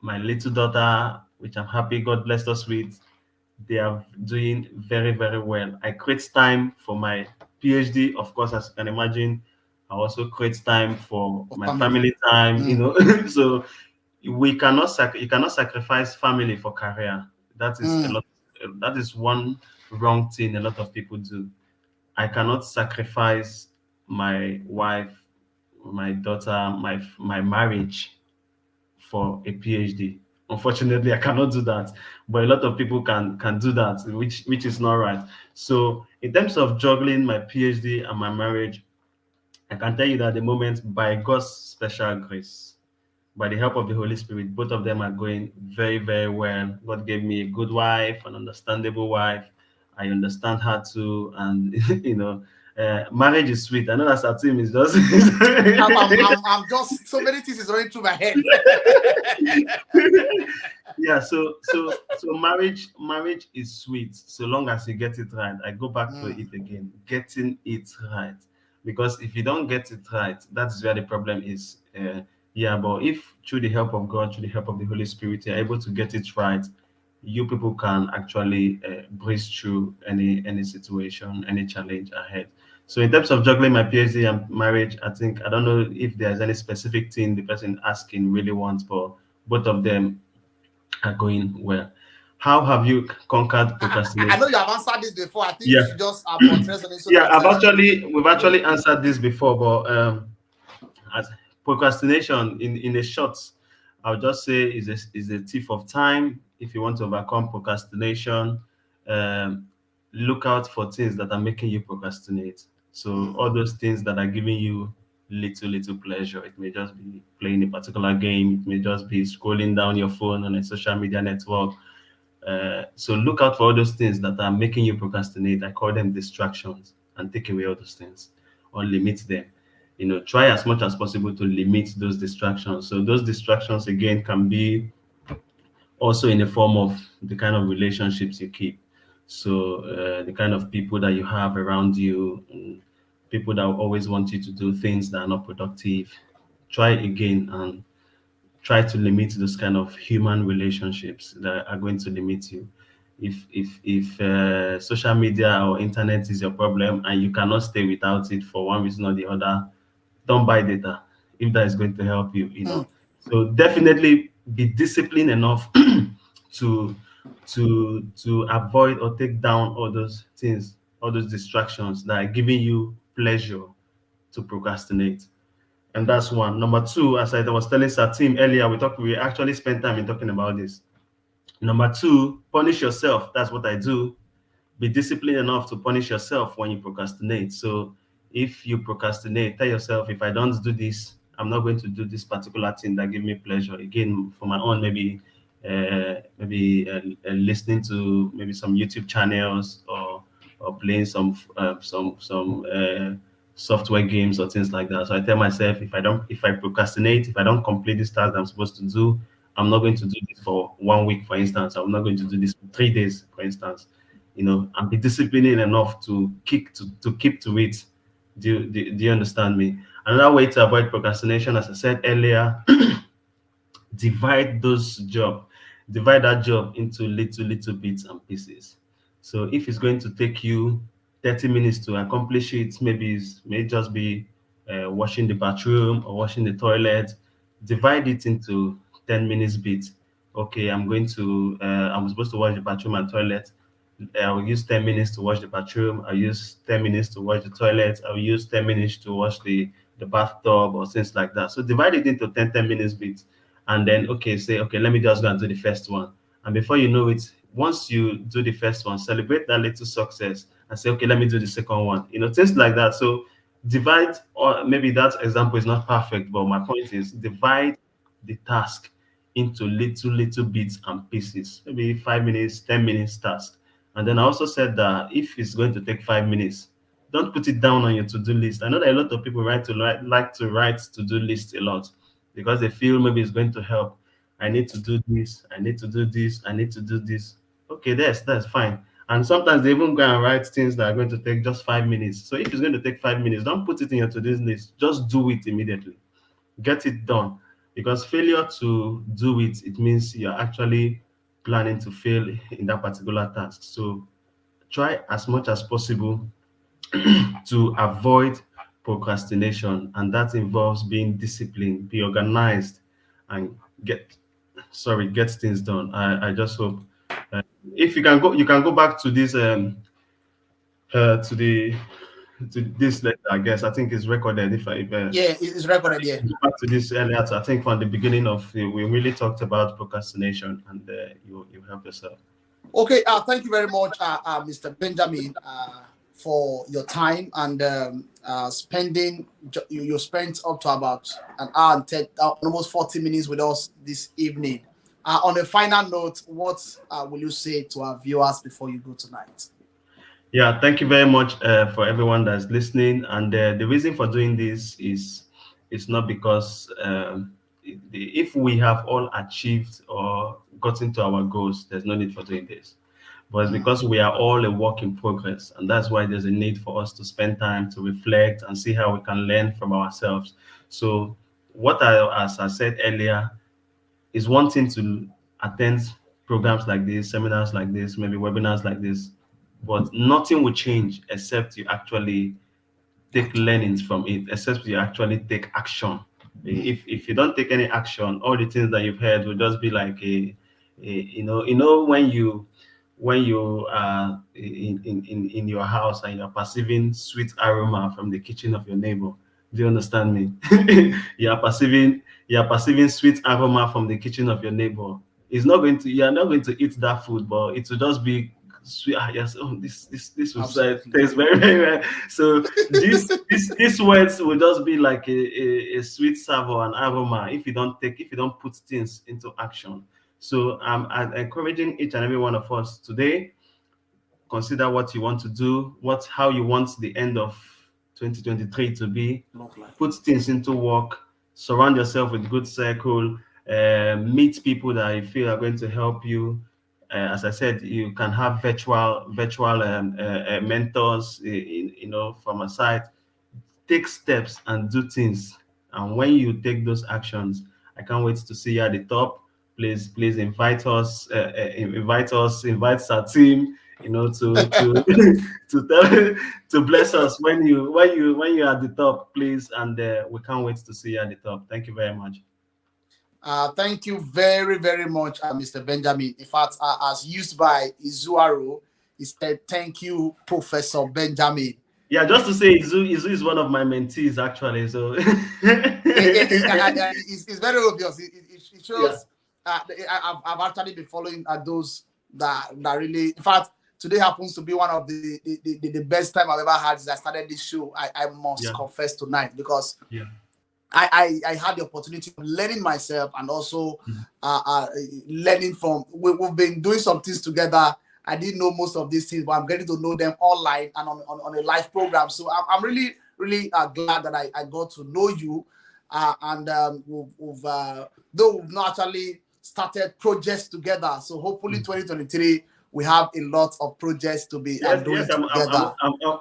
B: my little daughter, which I'm happy God blessed us with, they are doing very, very well. I create time for my PhD, of course, as you can imagine. I also create time for
A: For
B: my
A: family.
B: family time.
A: Mm.
B: So you cannot sacrifice family for career. That is a
A: Mm.
B: lot. That is one wrong thing a lot of people do. I cannot sacrifice my wife, my daughter, my marriage for a PhD. Unfortunately, I cannot do that, but a lot of people can do that, which is not right. So, in terms of juggling my PhD and my marriage, I can tell you that at the moment, by God's special grace, by the help of the Holy Spirit, both of them are going very, very well. God gave me a good wife, an understandable wife. I understand her too, and marriage is sweet. I know that our team is just.
A: I'm just so many things is running through my head.
B: Yeah, so marriage is sweet so long as you get it right. I go back to
A: Mm.
B: it again, getting it right, because if you don't get it right, that's where the problem is. Yeah, but if through the help of God, through the help of the Holy Spirit, you're able to get it right, you people can actually breeze through any situation, any challenge ahead. So in terms of juggling my PhD and marriage, I think I don't know if there's any specific thing the person asking really wants, but both of them are going well. How have you conquered
A: I know
B: procrastination?
A: you have answered this before. I think you
B: Yeah,
A: should just buttress on it so
B: yeah.
A: that
B: We've
A: yeah.
B: actually answered this before, but as procrastination in a short, I'll just say is a thief of time. If you want to overcome procrastination, um, look out for things that are making you procrastinate. So
A: Mm,
B: all those things that are giving you little pleasure. It may just be playing a particular game. It may just be scrolling down your phone on a social media network. So look out for all those things that are making you procrastinate. I call them distractions, and take away all those things or limit them. Try as much as possible to limit those distractions. So those distractions again can be also in the form of the kind of relationships you keep. So the kind of people that you have around you, and people that will always want you to do things that are not productive. Try again and try to limit those kind of human relationships that are going to limit you. If social media or internet is your problem and you cannot stay without it for one reason or the other, don't buy data if that is going to help you.
A: mm,
B: So definitely be disciplined enough to to avoid or take down all those things, all those distractions that are giving you pleasure to procrastinate. And that's one. Number two, as I was telling Satim earlier, we actually spent time in talking about this. Number two, punish yourself. That's what I do. Be disciplined enough to punish yourself when you procrastinate. So if you procrastinate, tell yourself, if I don't do this, I'm not going to do this particular thing that give me pleasure. Again, for my own, maybe listening to maybe some YouTube channels, or playing some software games or things like that. So I tell myself, if I procrastinate, if I don't complete this task that I'm supposed to do, I'm not going to do this for 1 week, for instance. I'm not going to do this for 3 days, for instance. And be disciplined enough to keep to it. Do you understand me? Another way to avoid procrastination, as I said earlier, divide those job divide that job into little bits and pieces. So if it's going to take you 30 minutes to accomplish it, maybe it may just be washing the bathroom or washing the toilet. Divide it into 10 minutes bits. Okay, I'm supposed to wash the bathroom and toilet. I'll use 10 minutes to wash the bathroom. I'll use 10 minutes to wash the toilet. I'll use 10 minutes to wash the bathtub or things like that. So divide it into 10 minutes bits. And then, okay, say, okay, let me just go and do the first one. And before you know it, once you do the first one, celebrate that little success and say, okay, let me do the second one. Things like that. So divide, or maybe that example is not perfect, but my point is divide the task into little bits and pieces, maybe 5 minutes, 10 minutes task. And then I also said that if it's going to take 5 minutes, don't put it down on your to-do list. I know that a lot of people like to write to-do lists a lot because they feel maybe it's going to help. I need to do this, I need to do this, I need to do this. Okay, that's fine. And sometimes they even go and write things that are going to take just 5 minutes. So if it's going to take 5 minutes, don't put it in your to-do list. Just do it immediately. Get it done. Because failure to do it, it means you're actually planning to fail in that particular task. So try as much as possible to avoid procrastination, and that involves being disciplined, be organized, and get things done. I just hope uh, if you can go back to this to the to this letter. I guess I think it's recorded. If
A: yeah, it's recorded. Yeah.
B: go back to this earlier, I think from the beginning of we really talked about procrastination, and you help yourself.
A: Okay. Thank you very much, Mr. Benjamin, for your time and spending. You spent up to about an hour and almost 40 minutes with us this evening. On a final note, what will you say to our viewers before you go tonight?
B: Yeah, thank you very much for everyone that's listening. And the reason for doing this is it's not because if we have all achieved or gotten to our goals, there's no need for doing this. But it's
A: Mm,
B: because we are all a work in progress, and that's why there's a need for us to spend time to reflect and see how we can learn from ourselves. So, as I said earlier, is one thing to attend programs like this, seminars like this, maybe webinars like this, but nothing will change except you actually take learnings from it, except you actually take action. If you don't take any action, all the things that you've heard will just be like when you are in your house and you're perceiving sweet aroma from the kitchen of your neighbor. Do you understand me? You are perceiving sweet aroma from the kitchen of your neighbor. You are not going to eat that food, but it will just be sweet. Yes, oh, this will
A: Absolutely.
B: taste very, very well. So these words will just be like a sweet savor and aroma if you don't put things into action. So I'm encouraging each and every one of us today, consider what you want to do, how you want the end of 2023 to be.
A: Look like.
B: Put things into work. Surround yourself with good circle. Meet people that you feel are going to help you. As I said, you can have virtual mentors, from a side. Take steps and do things. And when you take those actions, I can't wait to see you at the top. Please invite us, invite our team, to to tell, to bless us when you're at the top, please. And we can't wait to see you at the top. Thank you very much.
A: Thank you very, very much, Mr. Benjamin. In fact, as used by Izuaru, he said, "Thank you, Professor Benjamin."
B: Yeah, just to say, Izu is one of my mentees actually. So
A: It's very obvious. It
B: yeah,
A: shows. I've actually been following those that really. In fact, today happens to be one of the best time I've ever had since I started this show. I must
B: yeah,
A: confess tonight because
B: yeah.
A: I had the opportunity of learning myself and also
B: Mhm.
A: learning from. We've been doing some things together. I didn't know most of these things, but I'm getting to know them online and on a live program. So I'm really, really glad that I got to know you. And though we've not actually started projects together, so hopefully
B: Mhm.
A: 2023 we have a lot of projects to be
B: Yes,
A: doing
B: yes, I'm
A: together.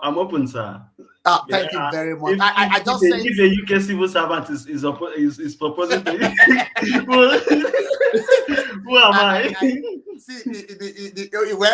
B: I'm open, sir. Yeah,
A: Thank you very much.
B: if
A: I just sent.
B: if a UK civil servant is proposing to you, who, who am I?
A: I see.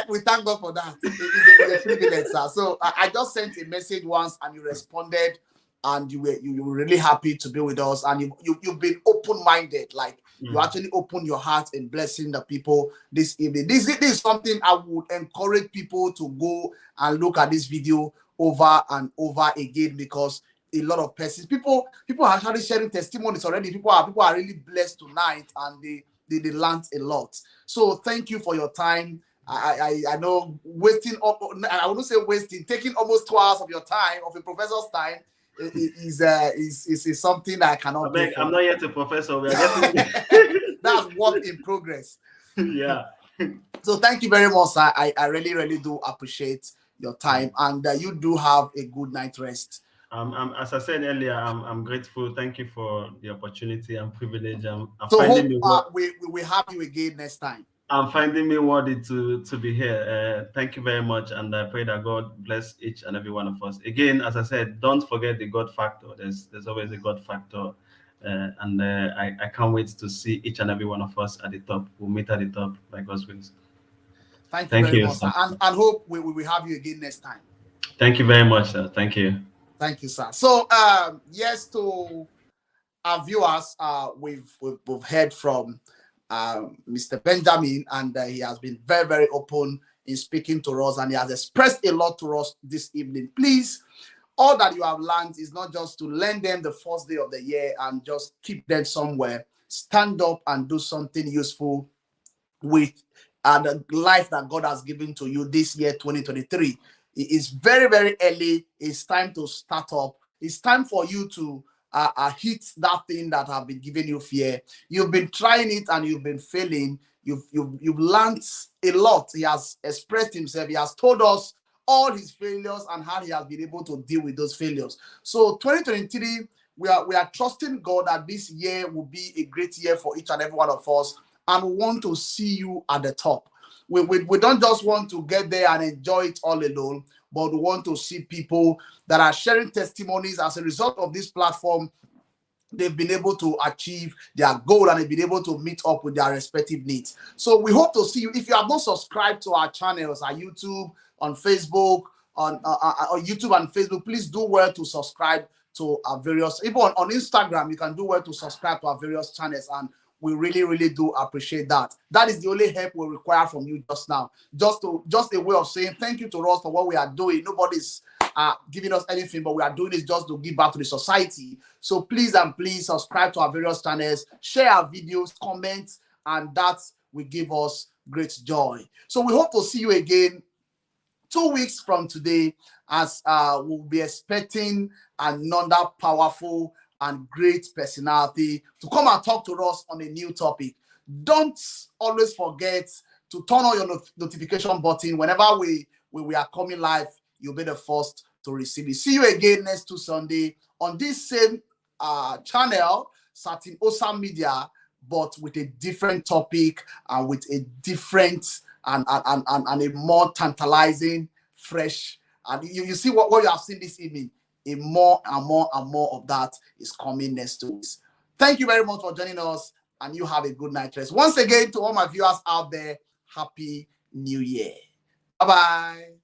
A: We thank God for that. It's a privilege, sir. So I just sent a message once, and you responded, and you were really happy to be with us, and you've been open minded, like you
B: Mm.
A: actually open your heart and blessing the people this evening. This is something I would encourage people to go and look at this video over and over again because a lot of persons, people are actually sharing testimonies already. People are really blessed tonight, and they learned a lot. So thank you for your time. I know wasting up. I wouldn't say wasting, taking almost 2 hours of your time, of a professor's time, is something that I
B: I
A: cannot do
B: beg,
A: for
B: I'm
A: you.
B: not yet a professor. We are getting
A: That's work in progress.
B: yeah.
A: So thank you very much, sir. I really, really do appreciate your time, and you do have a good night rest.
B: As I said earlier, I'm grateful. Thank you for the opportunity and privilege. I'm
A: So
B: finding
A: hope
B: me what
A: we have you again next time.
B: I'm finding me worthy to be here. Thank you very much, and I pray that God bless each and every one of us. Again, as I said, don't forget the God factor. There's always a God factor, and I can't wait to see each and every one of us at the top. We'll meet at the top by God's will.
A: Thank you
B: Thank
A: very
B: you,
A: much, sir.
B: sir.
A: And hope we will have you again next time.
B: Thank you very much, sir. Thank you.
A: Thank you, sir. So, yes, to our viewers, we've heard from Mr. Benjamin, and he has been very, very open in speaking to us, and he has expressed a lot to us this evening. Please, all that you have learned is not just to learn them the first day of the year and just keep them somewhere. Stand up and do something useful with the life that God has given to you this year, 2023. It is very, very early. It's time to start up. It's time for you to hit that thing that have been giving you fear. You've been trying it and you've been failing. You've learned a lot. He has expressed himself. He has told us all his failures and how he has been able to deal with those failures. So 2023, we are trusting God that this year will be a great year for each and every one of us, and we want to see you at the top. We don't just want to get there and enjoy it all alone, but we want to see people that are sharing testimonies as a result of this platform. They've been able to achieve their goal and they've been able to meet up with their respective needs. So we hope to see you. If you have not subscribed to our channels, our YouTube, on Facebook, on YouTube and Facebook, please do well to subscribe to our various, even on Instagram, you can do well to subscribe to our various channels, and we really, really do appreciate that. That is the only help we require from you just now. Just a way of saying thank you to us for what we are doing. Nobody's giving us anything, but we are doing this just to give back to the society. So please and please subscribe to our various channels, share our videos, comment, and that will give us great joy. So we hope to see you again 2 weeks from today, as we'll be expecting another powerful and great personality to come and talk to us on a new topic. Don't always forget to turn on your notification button. Whenever we are coming live, you'll be the first to receive it. See you again next Sunday on this same channel, Tim-Osa Media, but with a different topic and with a different and a more tantalizing, fresh. And you see what you have seen this evening. A more and more and more of that is coming next week. Thank you very much for joining us, and you have a good night rest. Once again, to all my viewers out there, Happy New Year. Bye-bye.